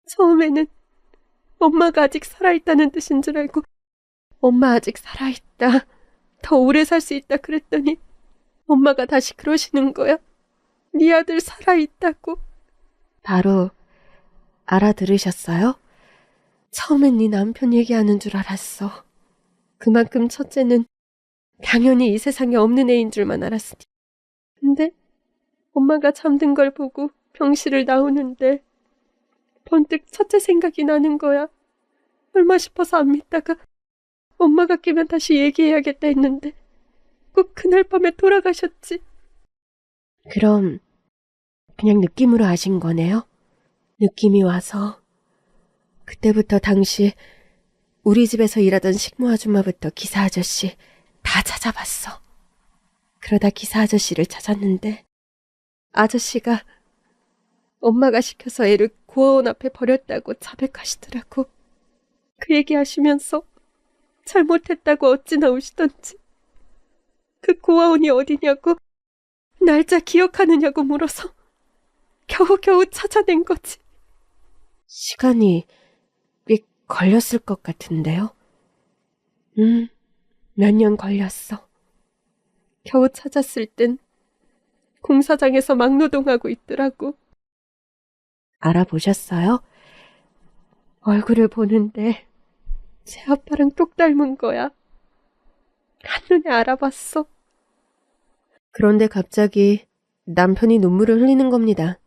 처음에는 엄마가 아직 살아있다는 뜻인 줄 알고 엄마 아직 살아있다. 더 오래 살 수 있다 그랬더니 엄마가 다시 그러시는 거야. 네 아들 살아있다고. 바로 알아들으셨어요? 처음엔 네 남편 얘기하는 줄 알았어. 그만큼 첫째는 당연히 이 세상에 없는 애인 줄만 알았으니. 근데 엄마가 잠든 걸 보고 병실을 나오는데 번뜩 첫째 생각이 나는 거야. 얼마 싶어서 안 믿다가 엄마가 깨면 다시 얘기해야겠다 했는데 꼭 그날 밤에 돌아가셨지. 그럼 그냥 느낌으로 아신 거네요? 느낌이 와서 그때부터 당시 우리 집에서 일하던 식모 아줌마부터 기사 아저씨 다 찾아봤어. 그러다 기사 아저씨를 찾았는데 아저씨가 엄마가 시켜서 애를 고아원 앞에 버렸다고 자백하시더라고. 그 얘기하시면서 잘못했다고 어찌나 우시던지. 그 고아원이 어디냐고, 날짜 기억하느냐고 물어서 겨우겨우 찾아낸 거지. 시간이 꽤 걸렸을 것 같은데요? 몇 년 걸렸어. 겨우 찾았을 땐 공사장에서 막노동하고 있더라고. 알아보셨어요? 얼굴을 보는데 제 아빠랑 똑 닮은 거야. 한눈에 알아봤어. 그런데 갑자기 남편이 눈물을 흘리는 겁니다.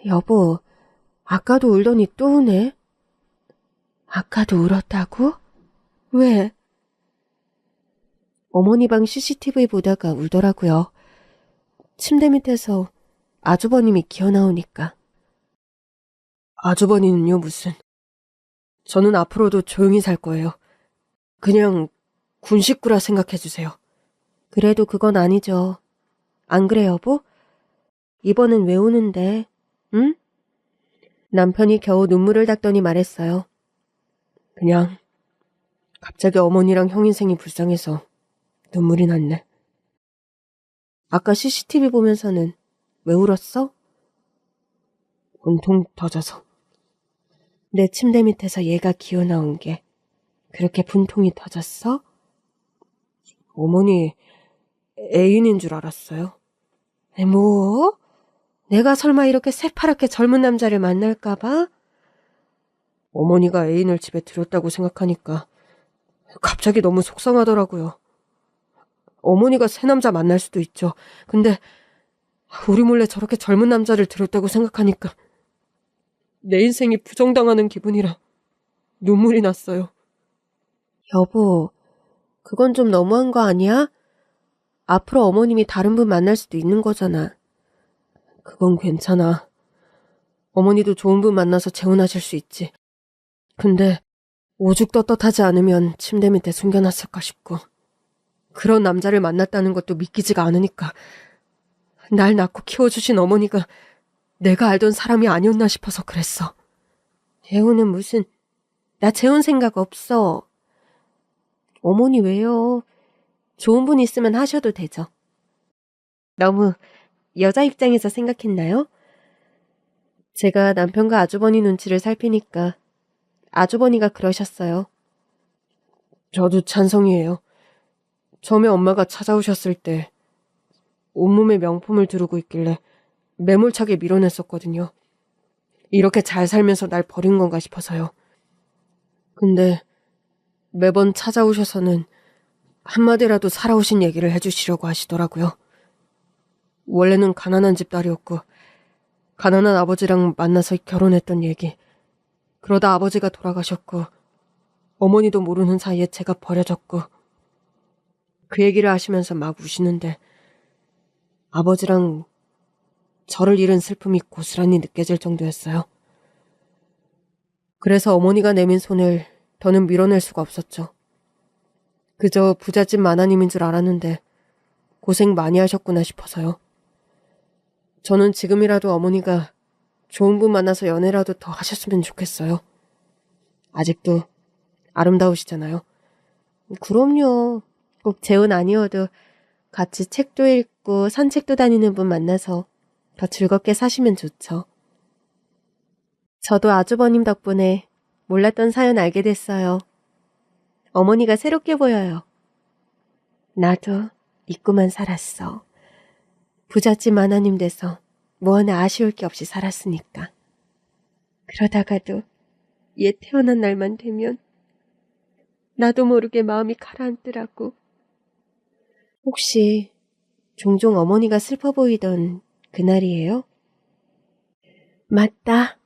여보, 아까도 울더니 또 우네? 아까도 울었다고? 왜? 어머니 방 CCTV 보다가 울더라고요. 침대 밑에서 아주버님이 기어나오니까. 아주버님은요, 무슨. 저는 앞으로도 조용히 살 거예요. 그냥 군 식구라 생각해주세요. 그래도 그건 아니죠. 안 그래, 여보? 이번엔 왜 우는데, 응? 남편이 겨우 눈물을 닦더니 말했어요. 그냥 갑자기 어머니랑 형 인생이 불쌍해서 눈물이 났네. 아까 CCTV 보면서는 왜 울었어? 온통 터져서. 내 침대 밑에서 얘가 기어나온 게 그렇게 분통이 터졌어? 어머니 애인인 줄 알았어요. 뭐? 내가 설마 이렇게 새파랗게 젊은 남자를 만날까봐? 어머니가 애인을 집에 들였다고 생각하니까 갑자기 너무 속상하더라고요. 어머니가 새 남자 만날 수도 있죠. 근데 우리 몰래 저렇게 젊은 남자를 들였다고 생각하니까 내 인생이 부정당하는 기분이라 눈물이 났어요. 여보, 그건 좀 너무한 거 아니야? 앞으로 어머님이 다른 분 만날 수도 있는 거잖아. 그건 괜찮아. 어머니도 좋은 분 만나서 재혼하실 수 있지. 근데 오죽 떳떳하지 않으면 침대 밑에 숨겨놨을까 싶고, 그런 남자를 만났다는 것도 믿기지가 않으니까 날 낳고 키워주신 어머니가 내가 알던 사람이 아니었나 싶어서 그랬어. 재혼은 무슨, 나 재혼 생각 없어. 어머니 왜요? 좋은 분 있으면 하셔도 되죠. 너무 여자 입장에서 생각했나요? 제가 남편과 아주버니 눈치를 살피니까 아주버니가 그러셨어요. 저도 찬성이에요. 처음에 엄마가 찾아오셨을 때 온몸에 명품을 두르고 있길래 매몰차게 밀어냈었거든요. 이렇게 잘 살면서 날 버린 건가 싶어서요. 근데 매번 찾아오셔서는 한마디라도 살아오신 얘기를 해주시려고 하시더라고요. 원래는 가난한 집 딸이었고 가난한 아버지랑 만나서 결혼했던 얘기. 그러다 아버지가 돌아가셨고 어머니도 모르는 사이에 제가 버려졌고 그 얘기를 하시면서 막 우시는데 아버지랑 저를 잃은 슬픔이 고스란히 느껴질 정도였어요. 그래서 어머니가 내민 손을 더는 밀어낼 수가 없었죠. 그저 부잣집 마나님인 줄 알았는데 고생 많이 하셨구나 싶어서요. 저는 지금이라도 어머니가 좋은 분 만나서 연애라도 더 하셨으면 좋겠어요. 아직도 아름다우시잖아요. 그럼요. 꼭 재혼 아니어도 같이 책도 읽고 산책도 다니는 분 만나서 더 즐겁게 사시면 좋죠. 저도 아주버님 덕분에 몰랐던 사연 알게 됐어요. 어머니가 새롭게 보여요. 나도 잊고만 살았어. 부잣집 마나님 돼서 뭐 하나 아쉬울 게 없이 살았으니까. 그러다가도 얘 태어난 날만 되면 나도 모르게 마음이 가라앉더라고. 혹시 종종 어머니가 슬퍼 보이던 그날이에요? 맞다.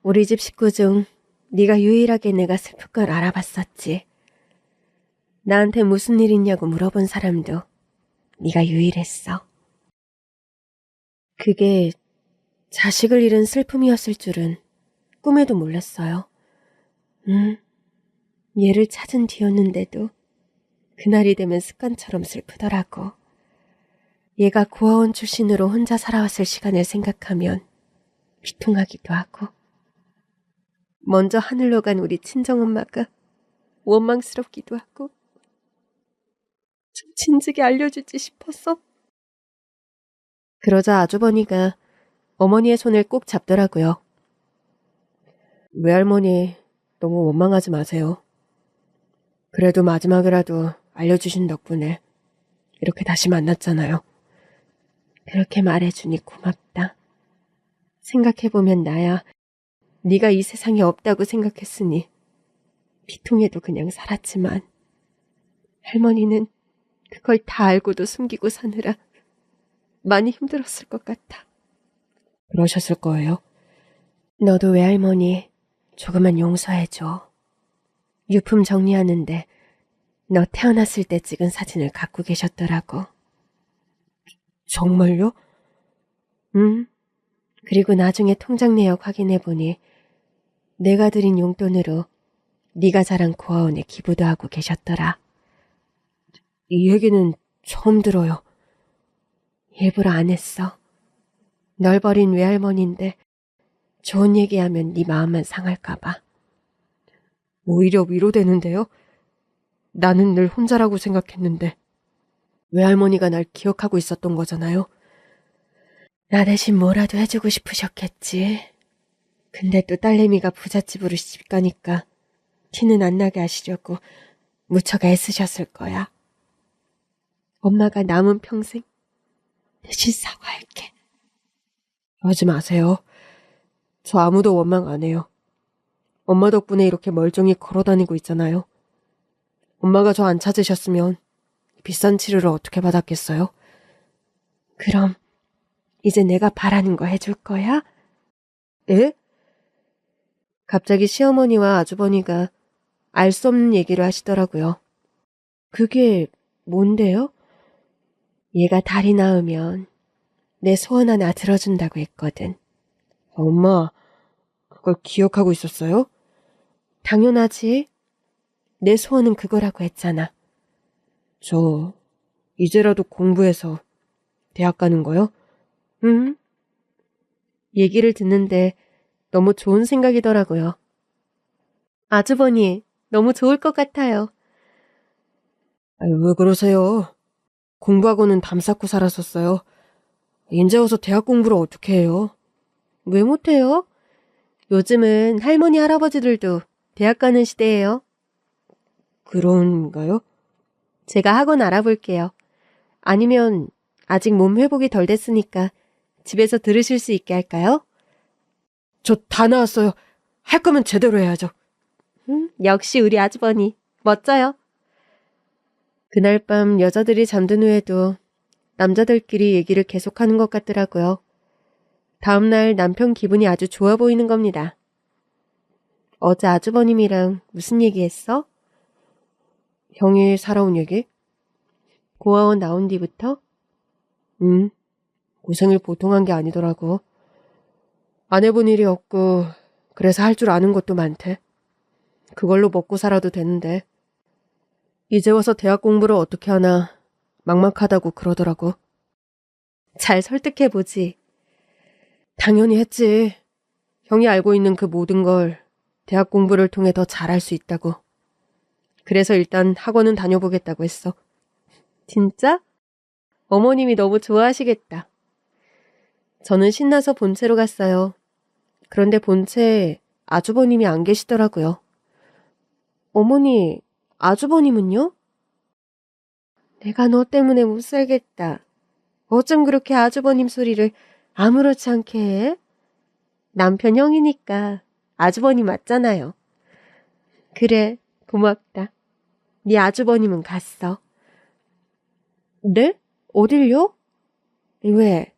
우리 집 식구 중 네가 유일하게 내가 슬플 걸 알아봤었지. 나한테 무슨 일 있냐고 물어본 사람도 네가 유일했어. 그게 자식을 잃은 슬픔이었을 줄은 꿈에도 몰랐어요. 얘를 찾은 뒤였는데도 그날이 되면 습관처럼 슬프더라고. 얘가 고아원 출신으로 혼자 살아왔을 시간을 생각하면 비통하기도 하고. 먼저 하늘로 간 우리 친정엄마가 원망스럽기도 하고. 좀 진즉에 알려주지 싶어서. 그러자 아주버니가 어머니의 손을 꼭 잡더라고요. 외할머니 너무 원망하지 마세요. 그래도 마지막이라도 알려주신 덕분에 이렇게 다시 만났잖아요. 그렇게 말해주니 고맙다. 생각해보면 나야 네가 이 세상에 없다고 생각했으니 비통해도 그냥 살았지만 할머니는 그걸 다 알고도 숨기고 사느라 많이 힘들었을 것 같아. 그러셨을 거예요. 너도 외할머니 조금만 용서해줘. 유품 정리하는데 너 태어났을 때 찍은 사진을 갖고 계셨더라고. 정말요? 응. 그리고 나중에 통장 내역 확인해보니 내가 드린 용돈으로 네가 자란 고아원에 기부도 하고 계셨더라. 이 얘기는 처음 들어요. 일부러 안 했어. 널 버린 외할머니인데 좋은 얘기하면 네 마음만 상할까봐. 오히려 위로되는데요? 나는 늘 혼자라고 생각했는데 외할머니가 날 기억하고 있었던 거잖아요. 나 대신 뭐라도 해주고 싶으셨겠지. 근데 또 딸내미가 부잣집으로 시집가니까 티는 안 나게 하시려고 무척 애쓰셨을 거야. 엄마가 남은 평생 대신 사과할게. 그러지 마세요. 저 아무도 원망 안 해요. 엄마 덕분에 이렇게 멀쩡히 걸어다니고 있잖아요. 엄마가 저 안 찾으셨으면 비싼 치료를 어떻게 받았겠어요? 그럼 이제 내가 바라는 거 해줄 거야? 예? 갑자기 시어머니와 아주버니가 알 수 없는 얘기를 하시더라고요. 그게 뭔데요? 얘가 달이 낳으면 내 소원 하나 들어준다고 했거든. 엄마, 그걸 기억하고 있었어요? 당연하지. 내 소원은 그거라고 했잖아. 저 이제라도 공부해서 대학 가는 거요? 응? 얘기를 듣는데 너무 좋은 생각이더라고요. 아주버니, 너무 좋을 것 같아요. 왜 그러세요? 공부하고는 담 쌓고 살았었어요. 인제 와서 대학 공부를 어떻게 해요? 왜 못해요? 요즘은 할머니, 할아버지들도 대학 가는 시대예요. 그런가요? 제가 학원 알아볼게요. 아니면 아직 몸 회복이 덜 됐으니까 집에서 들으실 수 있게 할까요? 저 다 나왔어요. 할 거면 제대로 해야죠. 역시 우리 아주버니. 멋져요. 그날 밤 여자들이 잠든 후에도 남자들끼리 얘기를 계속하는 것 같더라고요. 다음날 남편 기분이 아주 좋아 보이는 겁니다. 어제 아주버님이랑 무슨 얘기했어? 형이 살아온 얘기? 고아원 나온 뒤부터? 고생을 보통 한 게 아니더라고. 안 해본 일이 없고 그래서 할 줄 아는 것도 많대. 그걸로 먹고 살아도 되는데 이제 와서 대학 공부를 어떻게 하나 막막하다고 그러더라고. 잘 설득해보지. 당연히 했지. 형이 알고 있는 그 모든 걸 대학 공부를 통해 더 잘할 수 있다고. 그래서 일단 학원은 다녀보겠다고 했어. 진짜? 어머님이 너무 좋아하시겠다. 저는 신나서 본체로 갔어요. 그런데 본체에 아주버님이 안 계시더라고요. 어머니, 아주버님은요? 내가 너 때문에 못 살겠다. 어쩜 그렇게 아주버님 소리를 아무렇지 않게 해? 남편 형이니까 아주버님 맞잖아요. 그래, 고맙다. 네 아주버님은 갔어. 네? 어딜요? 왜?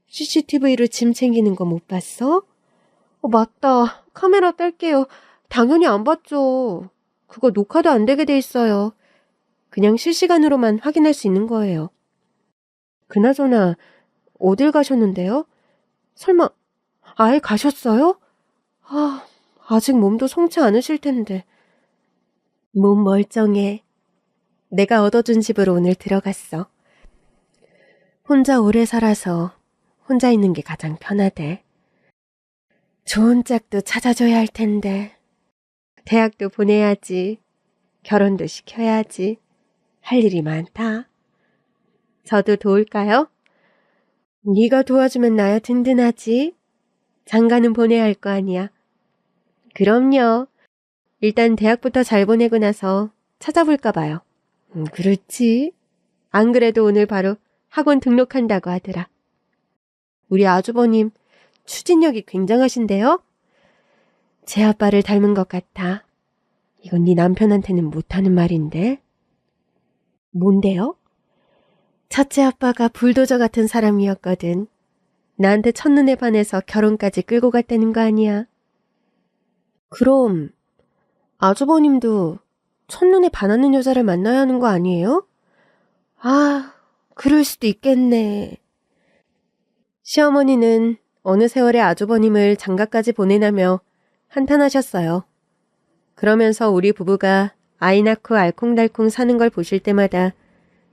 CCTV로 짐 챙기는 거 못 봤어? 맞다. 카메라 뗄게요. 당연히 안 봤죠. 그거 녹화도 안 되게 돼 있어요. 그냥 실시간으로만 확인할 수 있는 거예요. 그나저나 어딜 가셨는데요? 설마 아예 가셨어요? 아직 몸도 성치 않으실 텐데. 몸 멀쩡해. 내가 얻어준 집으로 오늘 들어갔어. 혼자 오래 살아서 혼자 있는 게 가장 편하대. 좋은 짝도 찾아줘야 할 텐데. 대학도 보내야지. 결혼도 시켜야지. 할 일이 많다. 저도 도울까요? 네가 도와주면 나야 든든하지. 장가는 보내야 할 거 아니야. 그럼요. 일단 대학부터 잘 보내고 나서 찾아볼까 봐요. 그렇지. 안 그래도 오늘 바로 학원 등록한다고 하더라. 우리 아주버님 추진력이 굉장하신데요? 제 아빠를 닮은 것 같아. 이건 네 남편한테는 못하는 말인데. 뭔데요? 첫째 아빠가 불도저 같은 사람이었거든. 나한테 첫눈에 반해서 결혼까지 끌고 갔다는 거 아니야. 그럼 아주버님도 첫눈에 반하는 여자를 만나야 하는 거 아니에요? 아, 그럴 수도 있겠네. 시어머니는 어느 세월에 아주버님을 장가까지 보내냐며 한탄하셨어요. 그러면서 우리 부부가 아이 낳고 알콩달콩 사는 걸 보실 때마다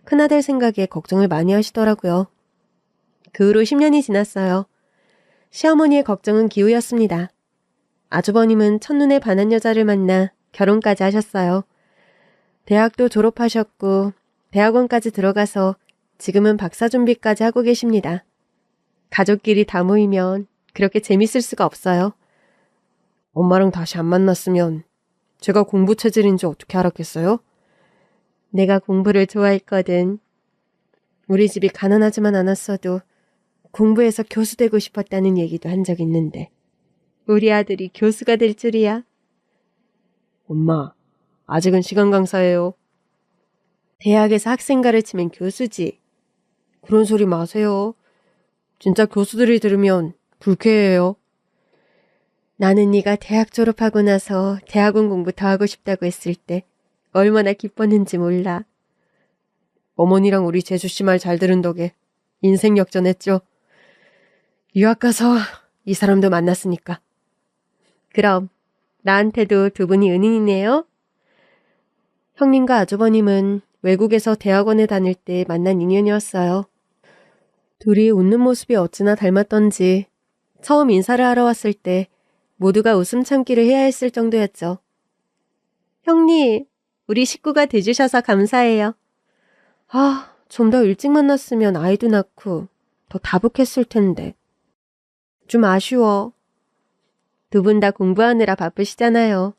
큰아들 생각에 걱정을 많이 하시더라고요. 그 후로 10년이 지났어요. 시어머니의 걱정은 기우였습니다. 아주버님은 첫눈에 반한 여자를 만나 결혼까지 하셨어요. 대학도 졸업하셨고 대학원까지 들어가서 지금은 박사 준비까지 하고 계십니다. 가족끼리 다 모이면 그렇게 재밌을 수가 없어요. 엄마랑 다시 안 만났으면 제가 공부 체질인지 어떻게 알았겠어요? 내가 공부를 좋아했거든. 우리 집이 가난하지만 않았어도 공부해서 교수 되고 싶었다는 얘기도 한 적 있는데 우리 아들이 교수가 될 줄이야. 엄마, 아직은 시간 강사예요. 대학에서 학생 가르치면 교수지. 그런 소리 마세요. 진짜 교수들이 들으면 불쾌해요. 나는 네가 대학 졸업하고 나서 대학원 공부 더 하고 싶다고 했을 때 얼마나 기뻤는지 몰라. 어머니랑 우리 재수씨 말 잘 들은 덕에 인생 역전했죠. 유학 가서 이 사람도 만났으니까. 그럼 나한테도 두 분이 은인이네요. 형님과 아주버님은 외국에서 대학원에 다닐 때 만난 인연이었어요. 둘이 웃는 모습이 어찌나 닮았던지 처음 인사를 하러 왔을 때 모두가 웃음 참기를 해야 했을 정도였죠. 형님, 우리 식구가 돼주셔서 감사해요. 아, 좀 더 일찍 만났으면 아이도 낳고 더 다복했을 텐데. 좀 아쉬워. 두 분 다 공부하느라 바쁘시잖아요.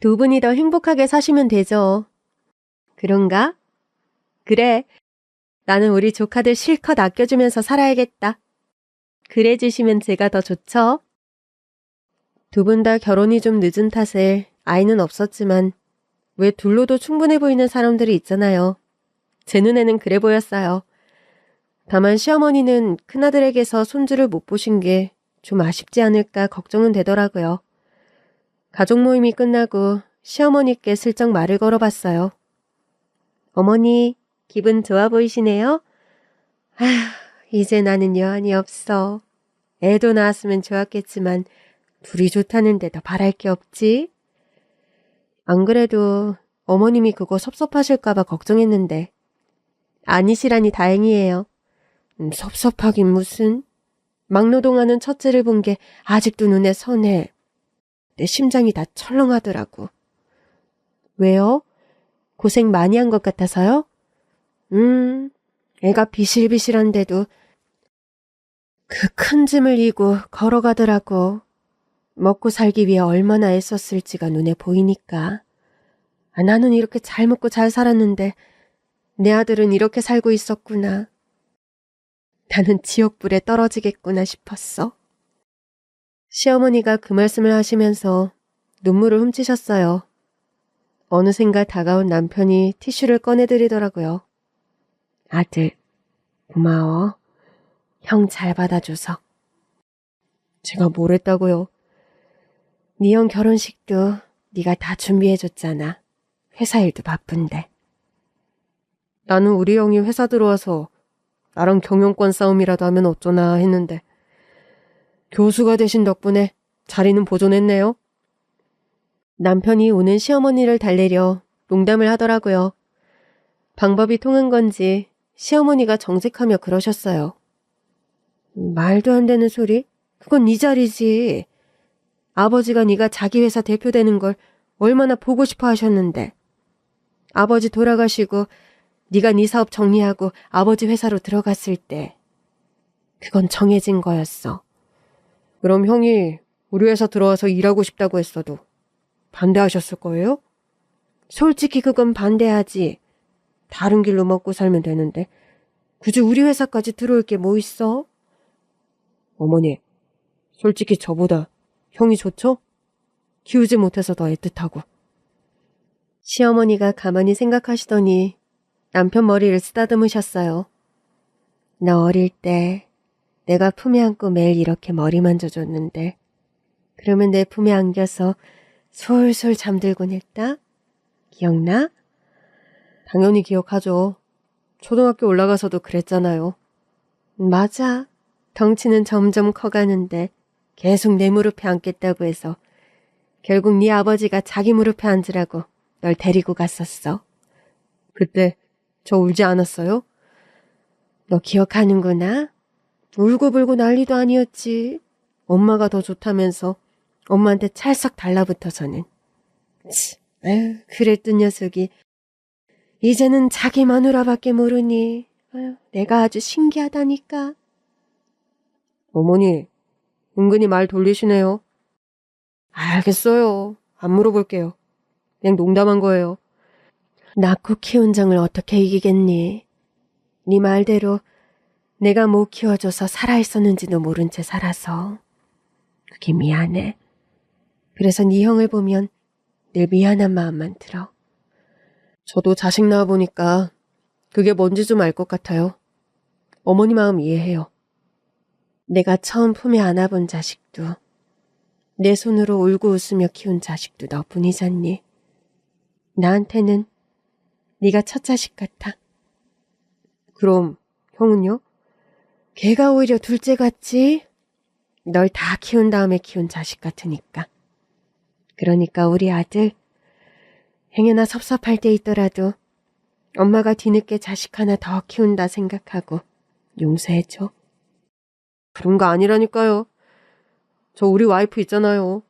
두 분이 더 행복하게 사시면 되죠. 그런가? 그래. 나는 우리 조카들 실컷 아껴주면서 살아야겠다. 그래 주시면 제가 더 좋죠. 두 분 다 결혼이 좀 늦은 탓에 아이는 없었지만 왜 둘로도 충분해 보이는 사람들이 있잖아요. 제 눈에는 그래 보였어요. 다만 시어머니는 큰아들에게서 손주를 못 보신 게 좀 아쉽지 않을까 걱정은 되더라고요. 가족 모임이 끝나고 시어머니께 슬쩍 말을 걸어봤어요. 어머니, 기분 좋아 보이시네요? 아휴, 이제 나는 여한이 없어. 애도 낳았으면 좋았겠지만 둘이 좋다는데 더 바랄 게 없지? 안 그래도 어머님이 그거 섭섭하실까봐 걱정했는데 아니시라니 다행이에요. 섭섭하긴 무슨. 막노동하는 첫째를 본 게 아직도 눈에 선해. 내 심장이 다 철렁하더라고. 왜요? 고생 많이 한 것 같아서요? 애가 비실비실한데도 그 큰 짐을 이고 걸어가더라고. 먹고 살기 위해 얼마나 애썼을지가 눈에 보이니까. 나는 이렇게 잘 먹고 잘 살았는데 내 아들은 이렇게 살고 있었구나. 나는 지옥불에 떨어지겠구나 싶었어. 시어머니가 그 말씀을 하시면서 눈물을 훔치셨어요. 어느샌가 다가온 남편이 티슈를 꺼내드리더라고요. 아들, 고마워. 형 잘 받아줘서. 제가 뭘 했다고요? 네 형 결혼식도 네가 다 준비해줬잖아. 회사 일도 바쁜데. 나는 우리 형이 회사 들어와서 나랑 경영권 싸움이라도 하면 어쩌나 했는데 교수가 되신 덕분에 자리는 보존했네요. 남편이 우는 시어머니를 달래려 농담을 하더라고요. 방법이 통한 건지 시어머니가 정색하며 그러셨어요. 말도 안 되는 소리? 그건 네 자리지. 아버지가 네가 자기 회사 대표 되는 걸 얼마나 보고 싶어 하셨는데. 아버지 돌아가시고 네가 네 사업 정리하고 아버지 회사로 들어갔을 때 그건 정해진 거였어. 그럼 형이 우리 회사 들어와서 일하고 싶다고 했어도 반대하셨을 거예요? 솔직히 그건 반대하지. 다른 길로 먹고 살면 되는데 굳이 우리 회사까지 들어올 게 뭐 있어? 어머니, 솔직히 저보다 형이 좋죠? 키우지 못해서 더 애틋하고. 시어머니가 가만히 생각하시더니 남편 머리를 쓰다듬으셨어요. 너 어릴 때 내가 품에 안고 매일 이렇게 머리 만져줬는데 그러면 내 품에 안겨서 솔솔 잠들곤 했다? 기억나? 당연히 기억하죠. 초등학교 올라가서도 그랬잖아요. 맞아. 덩치는 점점 커가는데 계속 내 무릎에 앉겠다고 해서 결국 네 아버지가 자기 무릎에 앉으라고 널 데리고 갔었어. 그때 저 울지 않았어요? 너 기억하는구나? 울고불고 난리도 아니었지. 엄마가 더 좋다면서 엄마한테 찰싹 달라붙어서는. 에휴, 그랬던 녀석이 이제는 자기 마누라밖에 모르니 내가 아주 신기하다니까. 어머니, 은근히 말 돌리시네요. 알겠어요. 안 물어볼게요. 그냥 농담한 거예요. 낳고 키운 정을 어떻게 이기겠니? 네 말대로 내가 못 키워줘서 살아있었는지도 모른 채 살아서 그게 미안해. 그래서 네 형을 보면 늘 미안한 마음만 들어. 저도 자식 낳아보니까 그게 뭔지 좀 알 것 같아요. 어머니 마음 이해해요. 내가 처음 품에 안아본 자식도 내 손으로 울고 웃으며 키운 자식도 너뿐이잖니. 나한테는 네가 첫 자식 같아. 그럼 형은요? 걔가 오히려 둘째 같지? 널 다 키운 다음에 키운 자식 같으니까. 그러니까 우리 아들 행여나 섭섭할 때 있더라도 엄마가 뒤늦게 자식 하나 더 키운다 생각하고 용서해줘. 그런 거 아니라니까요. 저 우리 와이프 있잖아요.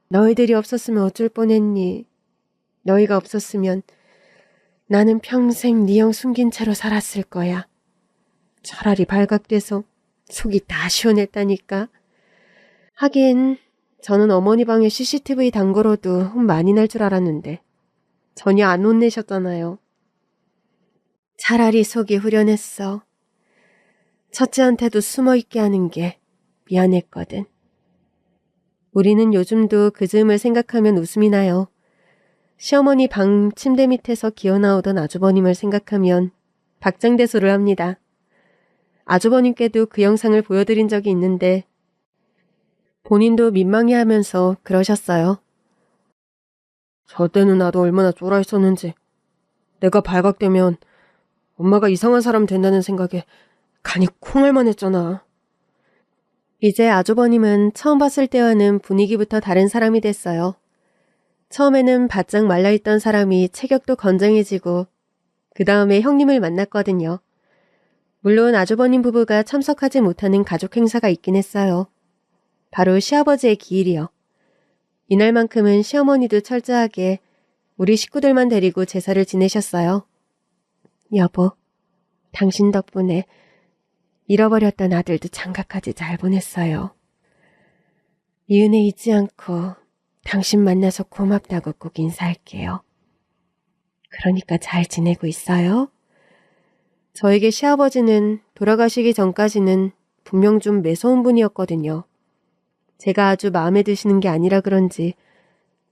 너희들이 없었으면 어쩔 뻔했니? 너희가 없었으면 나는 평생 네 형 숨긴 채로 살았을 거야. 차라리 발각돼서 속이 다 시원했다니까. 하긴 저는 어머니 방에 CCTV 단 거로도 혼 많이 날 줄 알았는데 전혀 안 혼내셨잖아요. 차라리 속이 후련했어. 첫째한테도 숨어있게 하는 게 미안했거든. 우리는 요즘도 그 즈음을 생각하면 웃음이 나요. 시어머니 방 침대 밑에서 기어나오던 아주버님을 생각하면 박장대소를 합니다. 아주버님께도 그 영상을 보여드린 적이 있는데 본인도 민망해하면서 그러셨어요. 저 때는 나도 얼마나 쫄아 있었는지. 내가 발각되면 엄마가 이상한 사람 된다는 생각에 간이 콩알만 했잖아. 이제 아주버님은 처음 봤을 때와는 분위기부터 다른 사람이 됐어요. 처음에는 바짝 말라있던 사람이 체격도 건장해지고 그 다음에 형님을 만났거든요. 물론 아주버님 부부가 참석하지 못하는 가족 행사가 있긴 했어요. 바로 시아버지의 기일이요. 이날만큼은 시어머니도 철저하게 우리 식구들만 데리고 제사를 지내셨어요. 여보, 당신 덕분에 잃어버렸던 아들도 장가까지 잘 보냈어요. 이 은혜 잊지 않고 당신 만나서 고맙다고 꼭 인사할게요. 그러니까 잘 지내고 있어요? 저에게 시아버지는 돌아가시기 전까지는 분명 좀 매서운 분이었거든요. 제가 아주 마음에 드시는 게 아니라 그런지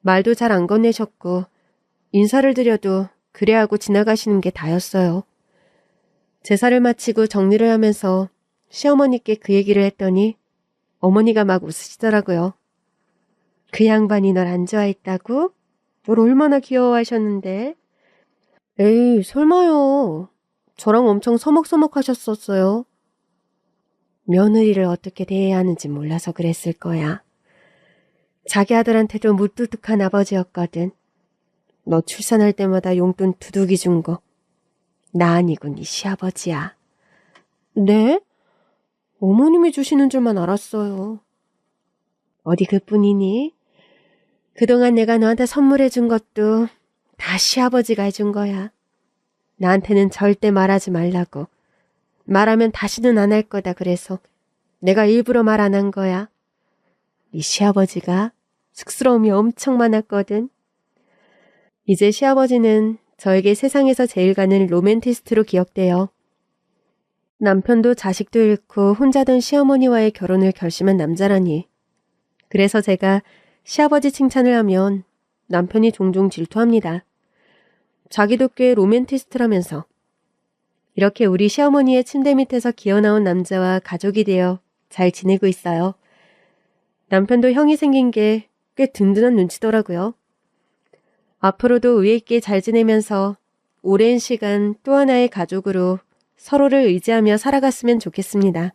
말도 잘 안 건네셨고 인사를 드려도 그래 하고 지나가시는 게 다였어요. 제사를 마치고 정리를 하면서 시어머니께 그 얘기를 했더니 어머니가 막 웃으시더라고요. 그 양반이 널 안 좋아했다고? 널 얼마나 귀여워하셨는데? 에이, 설마요. 저랑 엄청 서먹서먹하셨었어요. 며느리를 어떻게 대해야 하는지 몰라서 그랬을 거야. 자기 아들한테도 무뚝뚝한 아버지였거든. 너 출산할 때마다 용돈 두둑이 준 거. 나 아니고 네 시아버지야. 네? 어머님이 주시는 줄만 알았어요. 어디 그뿐이니? 그동안 내가 너한테 선물해 준 것도 다 시아버지가 해준 거야. 나한테는 절대 말하지 말라고. 말하면 다시는 안 할 거다 그래서 내가 일부러 말 안 한 거야. 네 시아버지가 쑥스러움이 엄청 많았거든. 이제 시아버지는 저에게 세상에서 제일 가는 로맨티스트로 기억돼요. 남편도 자식도 잃고 혼자 둔 시어머니와의 결혼을 결심한 남자라니. 그래서 제가 시아버지 칭찬을 하면 남편이 종종 질투합니다. 자기도 꽤 로맨티스트라면서. 이렇게 우리 시어머니의 침대 밑에서 기어나온 남자와 가족이 되어 잘 지내고 있어요. 남편도 형이 생긴 게 꽤 든든한 눈치더라고요. 앞으로도 의에 있게 잘 지내면서 오랜 시간 또 하나의 가족으로 서로를 의지하며 살아갔으면 좋겠습니다.